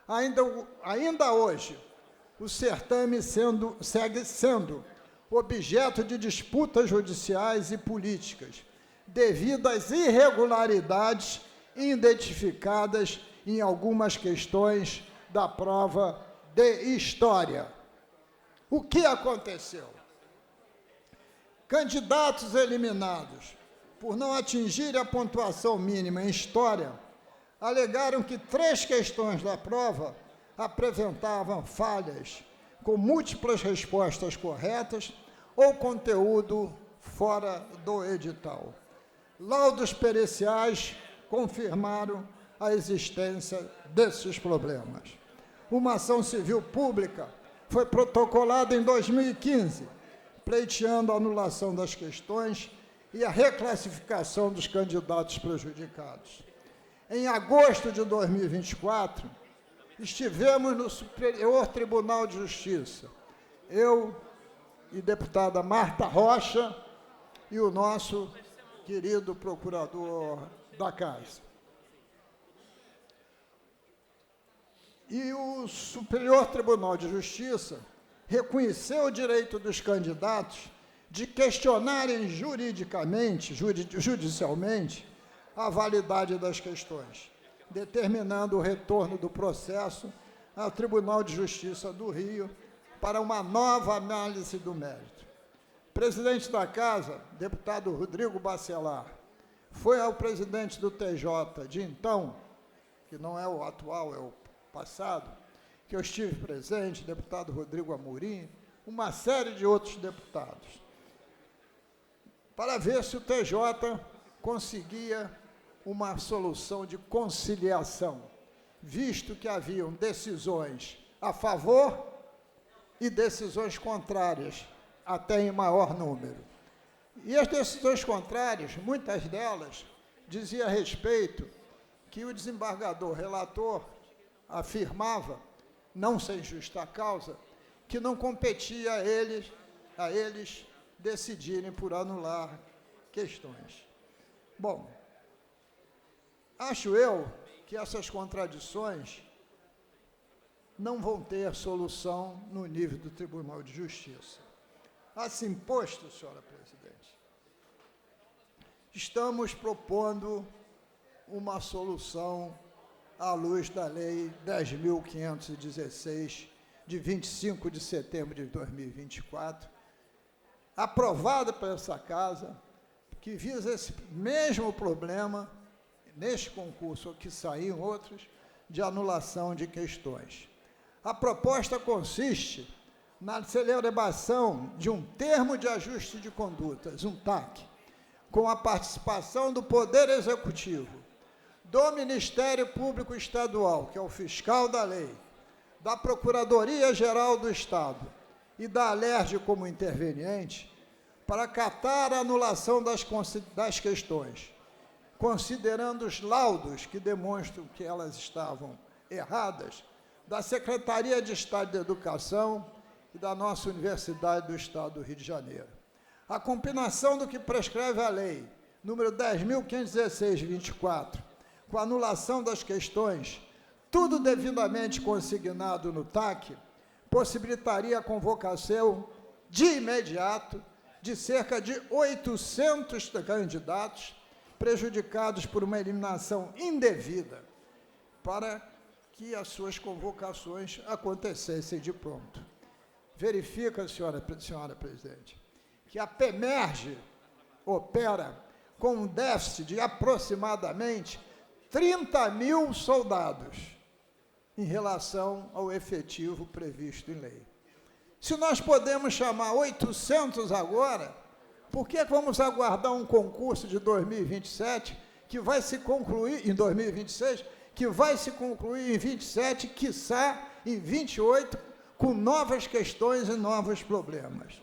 ainda hoje, o certame segue sendo objeto de disputas judiciais e políticas, devido às irregularidades identificadas em algumas questões da prova de História. O que aconteceu? Candidatos eliminados por não atingirem a pontuação mínima em História alegaram que 3 questões da prova apresentavam falhas, com múltiplas respostas corretas ou conteúdo fora do edital. Laudos periciais confirmaram a existência desses problemas. Uma ação civil pública foi protocolada em 2015, pleiteando a anulação das questões e a reclassificação dos candidatos prejudicados. Em agosto de 2024, estivemos no Superior Tribunal de Justiça, eu e deputada Marta Rocha e o nosso querido procurador da Casa. E o Superior Tribunal de Justiça reconheceu o direito dos candidatos de questionarem judicialmente, a validade das questões, determinando o retorno do processo ao Tribunal de Justiça do Rio para uma nova análise do mérito. Presidente da Casa, deputado Rodrigo Bacelar, foi ao presidente do TJ de então, que não é o atual, é o passado, que eu estive presente, deputado Rodrigo Amorim, uma série de outros deputados, para ver se o TJ conseguia uma solução de conciliação, visto que haviam decisões a favor e decisões contrárias, até em maior número. E as decisões contrárias, muitas delas, diziam a respeito que o desembargador relator afirmava, não sem justa causa, que não competia a eles decidirem por anular questões. Bom, acho eu que essas contradições não vão ter solução no nível do Tribunal de Justiça. Assim posto, senhora presidente, estamos propondo uma solução à luz da Lei 10.516, de 25 de setembro de 2024, aprovada por essa Casa, que visa esse mesmo problema, neste concurso que saíram outros, de anulação de questões. A proposta consiste na celebração de um termo de ajuste de condutas, um TAC, com a participação do Poder Executivo, do Ministério Público Estadual, que é o fiscal da lei, da Procuradoria-Geral do Estado e da Alerj como interveniente, para acatar a anulação das questões, considerando os laudos que demonstram que elas estavam erradas, da Secretaria de Estado de Educação e da nossa Universidade do Estado do Rio de Janeiro. A combinação do que prescreve a lei, número 10.516/24, com a anulação das questões, tudo devidamente consignado no TAC, possibilitaria a convocação de imediato de cerca de 800 candidatos prejudicados por uma eliminação indevida, para que as suas convocações acontecessem de pronto. Verifica, senhora presidente, que a PEMERGE opera com um déficit de aproximadamente 30.000 soldados em relação ao efetivo previsto em lei. Se nós podemos chamar 800 agora, por que vamos aguardar um concurso de 2027, que vai se concluir em 2026, que vai se concluir em 27, quiçá em 28, com novas questões e novos problemas?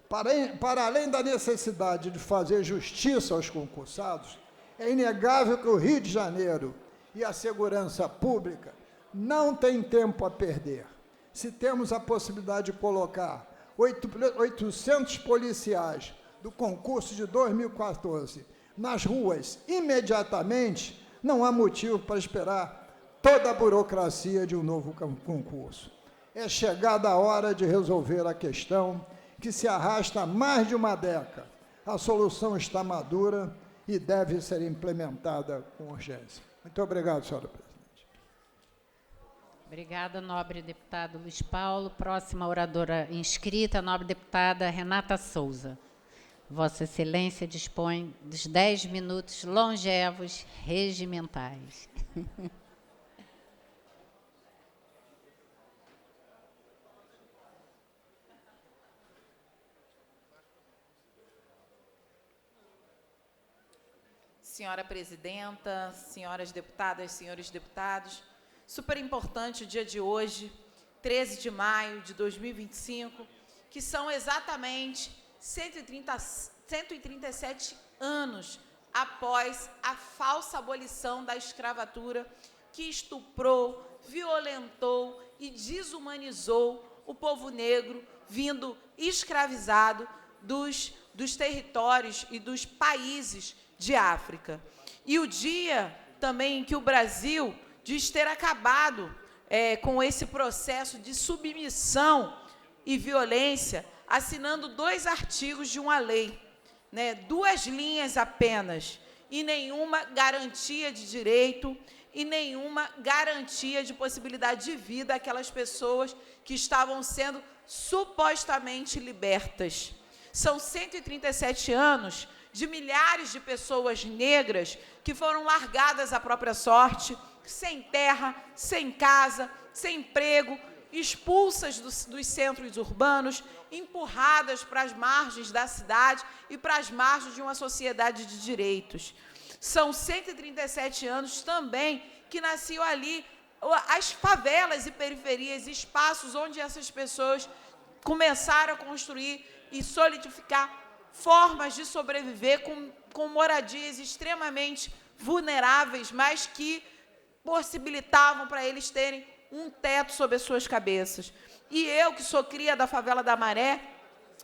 Para além da necessidade de fazer justiça aos concursados, é inegável que o Rio de Janeiro e a segurança pública não têm tempo a perder. Se temos a possibilidade de colocar 800 policiais do concurso de 2014 nas ruas imediatamente, não há motivo para esperar toda a burocracia de um novo concurso. É chegada a hora de resolver a questão que se arrasta há mais de uma década. A solução está madura e deve ser implementada com urgência. Muito obrigado, senhora presidente. Obrigada, nobre deputado Luiz Paulo. Próxima oradora inscrita, nobre deputada Renata Souza. Vossa Excelência dispõe dos 10 minutos longevos regimentais. Senhora presidenta, senhoras deputadas, senhores deputados, super importante o dia de hoje, 13 de maio de 2025, que são exatamente 137 anos após a falsa abolição da escravatura que estuprou, violentou e desumanizou o povo negro, vindo escravizado dos territórios e dos países de África. E o dia também em que o Brasil diz ter acabado com esse processo de submissão e violência, assinando 2 artigos de uma lei, 2 linhas apenas, e nenhuma garantia de direito e nenhuma garantia de possibilidade de vida àquelas pessoas que estavam sendo supostamente libertas. São 137 anos de milhares de pessoas negras que foram largadas à própria sorte, sem terra, sem casa, sem emprego, expulsas dos centros urbanos, empurradas para as margens da cidade e para as margens de uma sociedade de direitos. São 137 anos também que nasceu ali as favelas e periferias, espaços onde essas pessoas começaram a construir e solidificar formas de sobreviver com moradias extremamente vulneráveis, mas que possibilitavam para eles terem um teto sobre as suas cabeças. E eu, que sou cria da favela da Maré,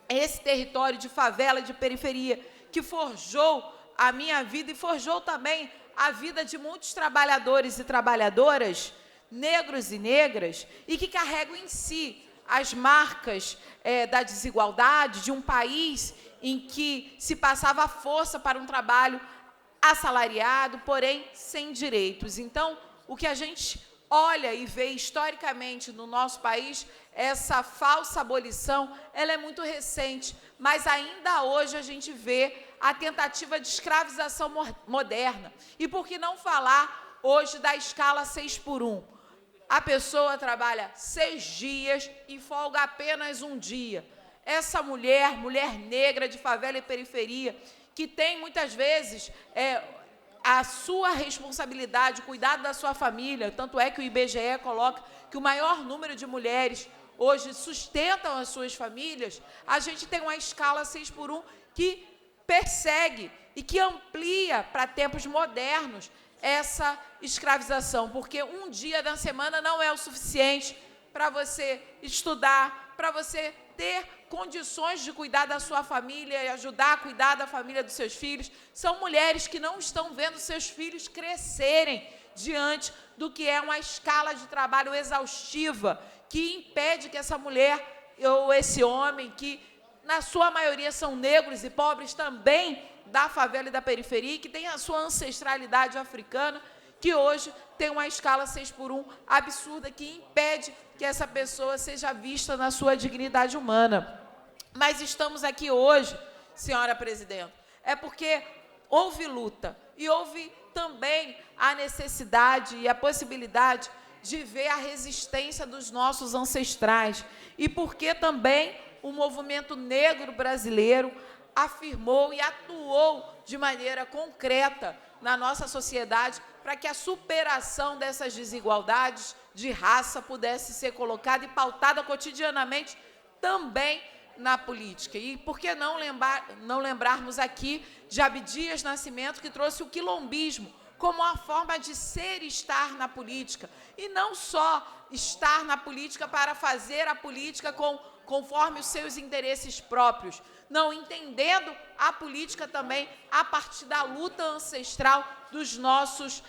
esse território de favela, de periferia, que forjou a minha vida e forjou também a vida de muitos trabalhadores e trabalhadoras, negros e negras, e que carregam em si as marcas da desigualdade de um país em que se passava a força para um trabalho assalariado, porém sem direitos. Então, o que a gente olha e vê historicamente no nosso país, essa falsa abolição, ela é muito recente, mas ainda hoje a gente vê a tentativa de escravização moderna. E por que não falar hoje da escala 6x1? A pessoa trabalha 6 dias e folga apenas um dia. Essa mulher negra de favela e periferia, que tem muitas vezes a sua responsabilidade, o cuidado da sua família, tanto é que o IBGE coloca que o maior número de mulheres hoje sustentam as suas famílias, a gente tem uma escala 6x1 que persegue e que amplia para tempos modernos essa escravização, porque um dia da semana não é o suficiente para você estudar, para você ter condições de cuidar da sua família e ajudar a cuidar da família dos seus filhos. São mulheres que não estão vendo seus filhos crescerem diante do que é uma escala de trabalho exaustiva, que impede que essa mulher ou esse homem, que na sua maioria são negros e pobres também da favela e da periferia, que tem a sua ancestralidade africana, que hoje tem uma escala 6x1 absurda, que impede que essa pessoa seja vista na sua dignidade humana. Mas estamos aqui hoje, senhora presidenta, é porque houve luta e houve também a necessidade e a possibilidade de ver a resistência dos nossos ancestrais, e porque também o movimento negro brasileiro afirmou e atuou de maneira concreta na nossa sociedade para que a superação dessas desigualdades de raça pudesse ser colocada e pautada cotidianamente também na política. E por que não lembrarmos aqui de Abdias Nascimento, que trouxe o quilombismo como uma forma de ser e estar na política, e não só estar na política para fazer a política conforme os seus interesses próprios, não, entendendo a política também a partir da luta ancestral dos nossos,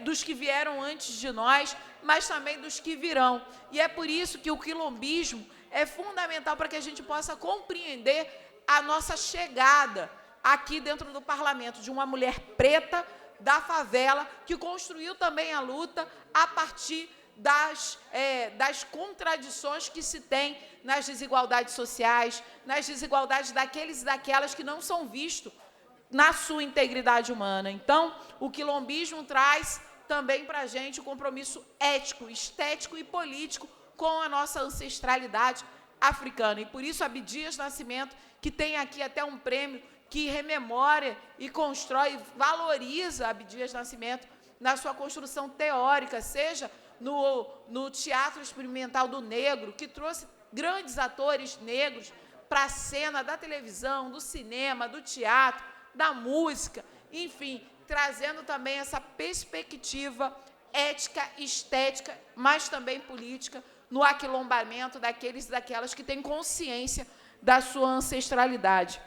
dos que vieram antes de nós, mas também dos que virão. E é por isso que o quilombismo é fundamental para que a gente possa compreender a nossa chegada aqui dentro do parlamento, de uma mulher preta da favela, que construiu também a luta a partir das contradições que se tem nas desigualdades sociais, nas desigualdades daqueles e daquelas que não são vistos na sua integridade humana. Então, o quilombismo traz também para a gente o compromisso ético, estético e político com a nossa ancestralidade africana. E por isso, Abdias Nascimento, que tem aqui até um prêmio que rememora e constrói, valoriza Abdias Nascimento na sua construção teórica, seja no Teatro Experimental do Negro, que trouxe grandes atores negros para a cena da televisão, do cinema, do teatro, da música, enfim, trazendo também essa perspectiva ética, estética, mas também política, no aquilombamento daqueles e daquelas que têm consciência da sua ancestralidade.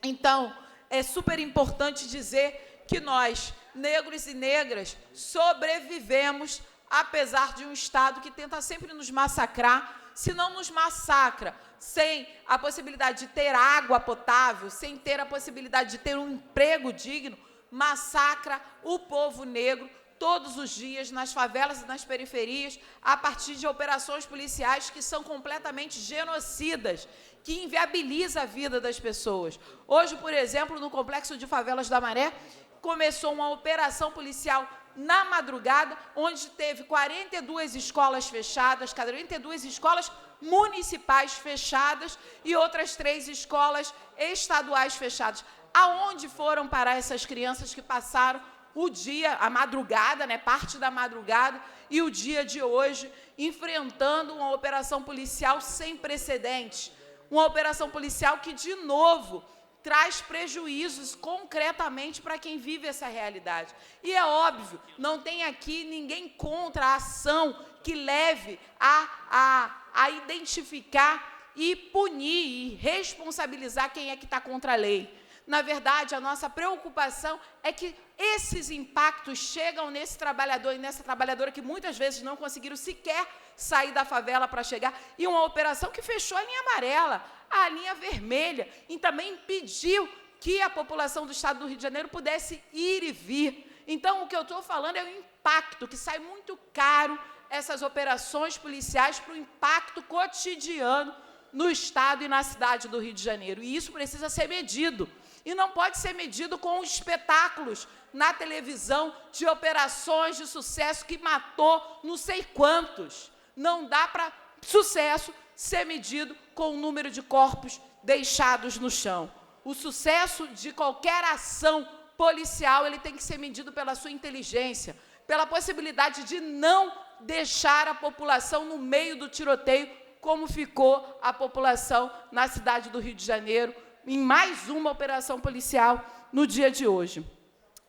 Então, é super importante dizer que nós, negros e negras, sobrevivemos apesar de um Estado que tenta sempre nos massacrar. Se não nos massacra sem a possibilidade de ter água potável, sem ter a possibilidade de ter um emprego digno, massacra o povo negro todos os dias nas favelas e nas periferias, a partir de operações policiais que são completamente genocidas, que inviabiliza a vida das pessoas. Hoje, por exemplo, no Complexo de Favelas da Maré, começou uma operação policial na madrugada, onde teve 42 escolas fechadas, 42 escolas municipais fechadas e outras 3 escolas estaduais fechadas. Aonde foram parar essas crianças que passaram o dia, a madrugada, né, parte da madrugada, e o dia de hoje, enfrentando uma operação policial sem precedentes, uma operação policial que, de novo, traz prejuízos concretamente para quem vive essa realidade. E é óbvio, não tem aqui ninguém contra a ação que leve a identificar e punir e responsabilizar quem é que está contra a lei. Na verdade, a nossa preocupação é que esses impactos chegam nesse trabalhador e nessa trabalhadora que muitas vezes não conseguiram sequer sair da favela para chegar, e uma operação que fechou a linha amarela, a linha vermelha, e também impediu que a população do estado do Rio de Janeiro pudesse ir e vir. Então, o que eu estou falando é o impacto, que sai muito caro essas operações policiais para o impacto cotidiano no estado e na cidade do Rio de Janeiro. E isso precisa ser medido. E não pode ser medido com espetáculos na televisão de operações de sucesso que matou não sei quantos. Não dá para sucesso ser medido com o número de corpos deixados no chão. O sucesso de qualquer ação policial, ele tem que ser medido pela sua inteligência, pela possibilidade de não deixar a população no meio do tiroteio, como ficou a população na cidade do Rio de Janeiro, em mais uma operação policial no dia de hoje.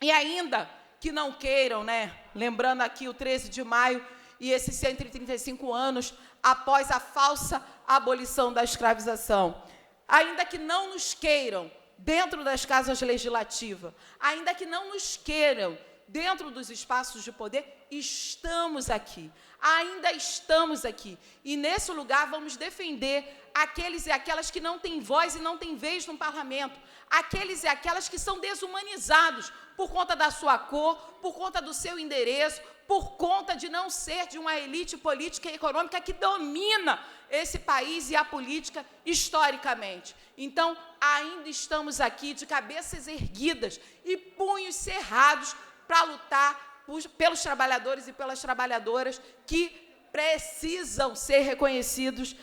E ainda que não queiram, né, lembrando aqui o 13 de maio e esses 135 anos após a falsa abolição da escravização, ainda que não nos queiram dentro das casas legislativas, ainda que não nos queiram dentro dos espaços de poder, estamos aqui, ainda estamos aqui. E, nesse lugar, vamos defender aqueles e aquelas que não têm voz e não têm vez no parlamento, aqueles e aquelas que são desumanizados por conta da sua cor, por conta do seu endereço, por conta de não ser de uma elite política e econômica que domina esse país e a política historicamente. Então, ainda estamos aqui de cabeças erguidas e punhos cerrados para lutar pelos trabalhadores e pelas trabalhadoras que precisam ser reconhecidos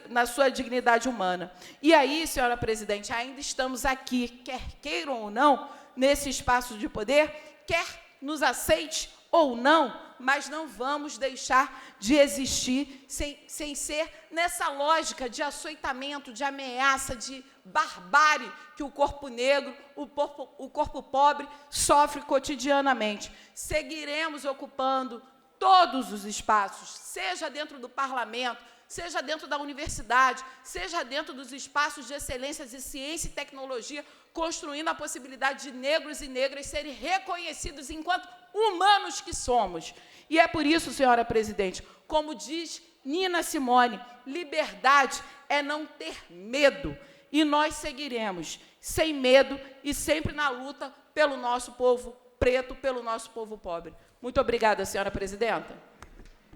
na sua dignidade humana. E aí, senhora presidente, ainda estamos aqui, quer queiram ou não, nesse espaço de poder, quer nos aceite ou não, mas não vamos deixar de existir sem ser nessa lógica de açoitamento, de ameaça, de barbárie que o corpo negro, o corpo pobre sofre cotidianamente. Seguiremos ocupando todos os espaços, seja dentro do parlamento, seja dentro da universidade, seja dentro dos espaços de excelências de ciência e tecnologia, construindo a possibilidade de negros e negras serem reconhecidos enquanto humanos que somos. E é por isso, senhora presidente, como diz Nina Simone, liberdade é não ter medo. E nós seguiremos sem medo e sempre na luta pelo nosso povo preto, pelo nosso povo pobre. Muito obrigada, senhora presidenta.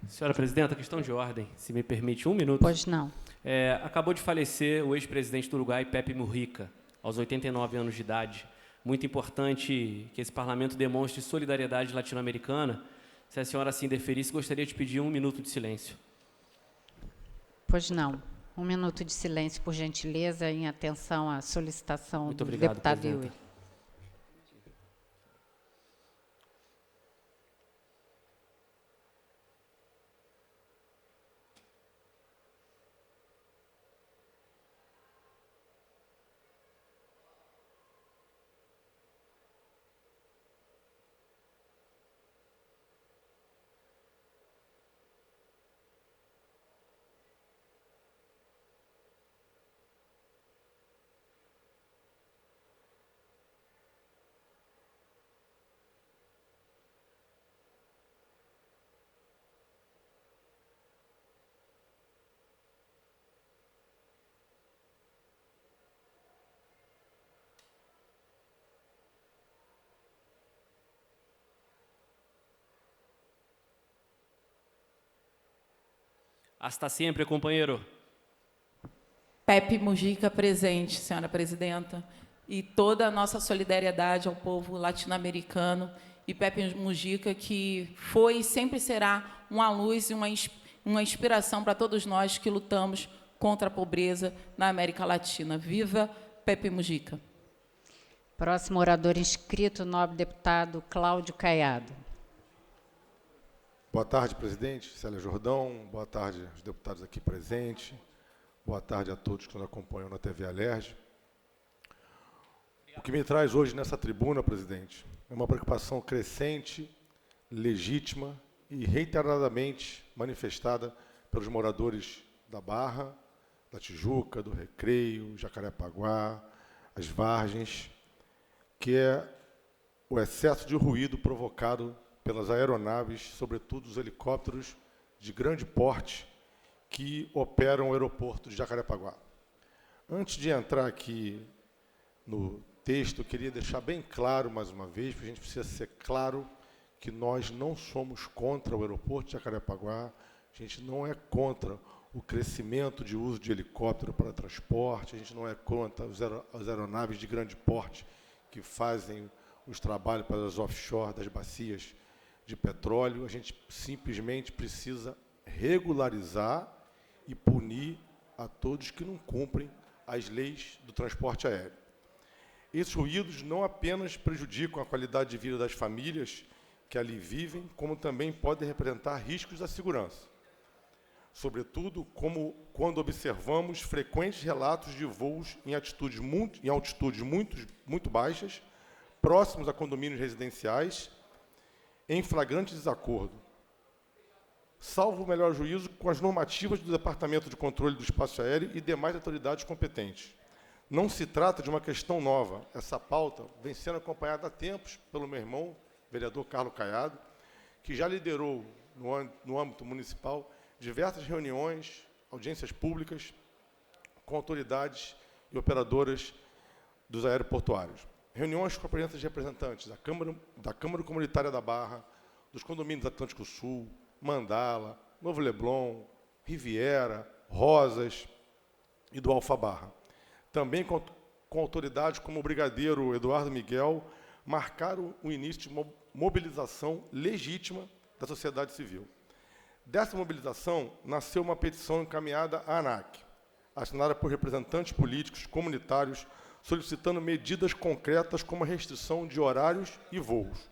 Senhora presidenta, questão de ordem, se me permite 1 minuto. Pois não. Acabou de falecer o ex-presidente do Uruguai, Pepe Mujica, aos 89 anos de idade. Muito importante que esse parlamento demonstre solidariedade latino-americana. Se a senhora assim deferisse, gostaria de pedir 1 minuto de silêncio. Pois não. 1 minuto de silêncio, por gentileza, em atenção à solicitação Muito do obrigado, deputado presidenta. Yuri. Hasta sempre, companheiro. Pepe Mujica presente, senhora presidenta, e toda a nossa solidariedade ao povo latino-americano e Pepe Mujica, que foi e sempre será uma luz e uma inspiração para todos nós que lutamos contra a pobreza na América Latina. Viva Pepe Mujica! Próximo orador inscrito, nobre deputado Cláudio Caiado. Boa tarde, presidente Célia Jordão. Boa tarde aos deputados aqui presentes. Boa tarde a todos que nos acompanham na TV Alerj. O que me traz hoje nessa tribuna, presidente, é uma preocupação crescente, legítima e reiteradamente manifestada pelos moradores da Barra, da Tijuca, do Recreio, Jacarepaguá, as Vargens, que é o excesso de ruído provocado pelas aeronaves, sobretudo os helicópteros de grande porte que operam o aeroporto de Jacarepaguá. Antes de entrar aqui no texto, eu queria deixar bem claro, mais uma vez, porque a gente precisa ser claro que nós não somos contra o aeroporto de Jacarepaguá, a gente não é contra o crescimento de uso de helicóptero para transporte, a gente não é contra as aeronaves de grande porte que fazem os trabalhos para as offshore das bacias de petróleo. A gente simplesmente precisa regularizar e punir a todos que não cumprem as leis do transporte aéreo. Esses ruídos não apenas prejudicam a qualidade de vida das famílias que ali vivem, como também podem representar riscos à segurança. Sobretudo, como quando observamos frequentes relatos de voos em altitudes muito baixas, próximos a condomínios residenciais, em flagrante desacordo, salvo o melhor juízo com as normativas do Departamento de Controle do Espaço Aéreo e demais autoridades competentes. Não se trata de uma questão nova. Essa pauta vem sendo acompanhada há tempos pelo meu irmão, vereador Carlos Caiado, que já liderou, no âmbito municipal, diversas reuniões, audiências públicas, com autoridades e operadoras dos aeroportuários. Reuniões com a presença de representantes da Câmara Comunitária da Barra, dos condomínios Atlântico Sul, Mandala, Novo Leblon, Riviera, Rosas e do Alfa Barra. Também com autoridades como o brigadeiro Eduardo Miguel, marcaram o início de uma mobilização legítima da sociedade civil. Dessa mobilização nasceu uma petição encaminhada à ANAC, assinada por representantes políticos, comunitários, solicitando medidas concretas como a restrição de horários e voos,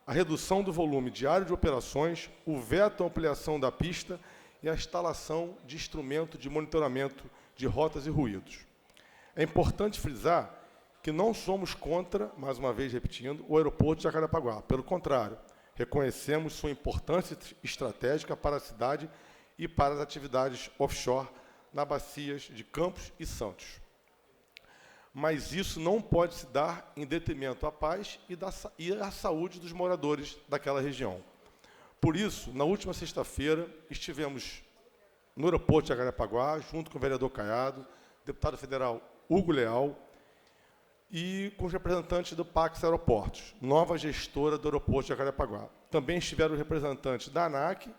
a redução do volume diário de operações, o veto à ampliação da pista e a instalação de instrumento de monitoramento de rotas e ruídos. É importante frisar que não somos contra, mais uma vez repetindo, o aeroporto de Jacarepaguá. Pelo contrário, reconhecemos sua importância estratégica para a cidade e para as atividades offshore nas bacias de Campos e Santos. Mas isso não pode se dar em detrimento à paz e à saúde dos moradores daquela região. Por isso, na última sexta-feira, estivemos no aeroporto de Jacarepaguá, junto com o vereador Caiado, deputado federal Hugo Leal, e com os representantes do Pax Aeroportos, nova gestora do aeroporto de Jacarepaguá. Também estiveram os representantes da ANAC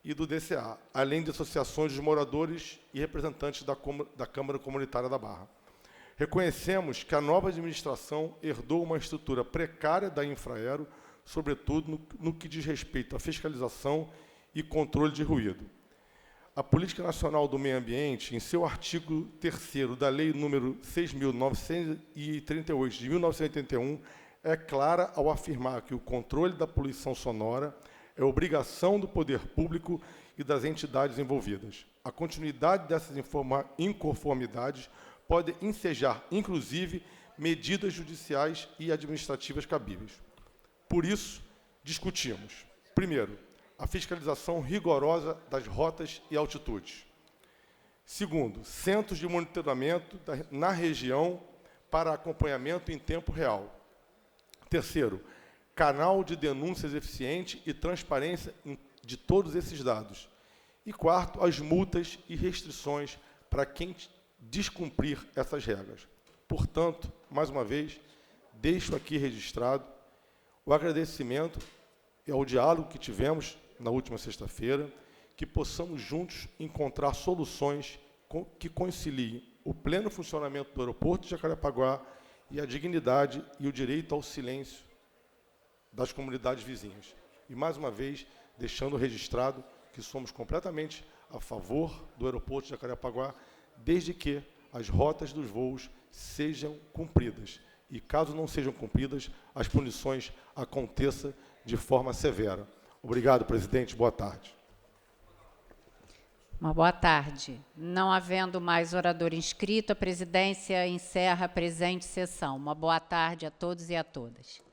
e do DCA, além de associações de moradores e representantes da Câmara Comunitária da Barra. Reconhecemos que a nova administração herdou uma estrutura precária da Infraero, sobretudo no que diz respeito à fiscalização e controle de ruído. A Política Nacional do Meio Ambiente, em seu artigo 3º da Lei nº 6.938, de 1981, é clara ao afirmar que o controle da poluição sonora é obrigação do poder público e das entidades envolvidas. A continuidade dessas inconformidades pode ensejar, inclusive, medidas judiciais e administrativas cabíveis. Por isso, discutimos, primeiro, a fiscalização rigorosa das rotas e altitudes. Segundo, centros de monitoramento na região para acompanhamento em tempo real. Terceiro, canal de denúncias eficiente e transparência de todos esses dados. E quarto, as multas e restrições para quem descumprir essas regras. Portanto, mais uma vez, deixo aqui registrado o agradecimento ao diálogo que tivemos na última sexta-feira, que possamos juntos encontrar soluções que conciliem o pleno funcionamento do aeroporto de Jacarepaguá e a dignidade e o direito ao silêncio das comunidades vizinhas. E, mais uma vez, deixando registrado que somos completamente a favor do aeroporto de Jacarepaguá, desde que as rotas dos voos sejam cumpridas. E, caso não sejam cumpridas, as punições aconteçam de forma severa. Obrigado, presidente. Boa tarde. Uma boa tarde. Não havendo mais orador inscrito, a presidência encerra a presente sessão. Uma boa tarde a todos e a todas.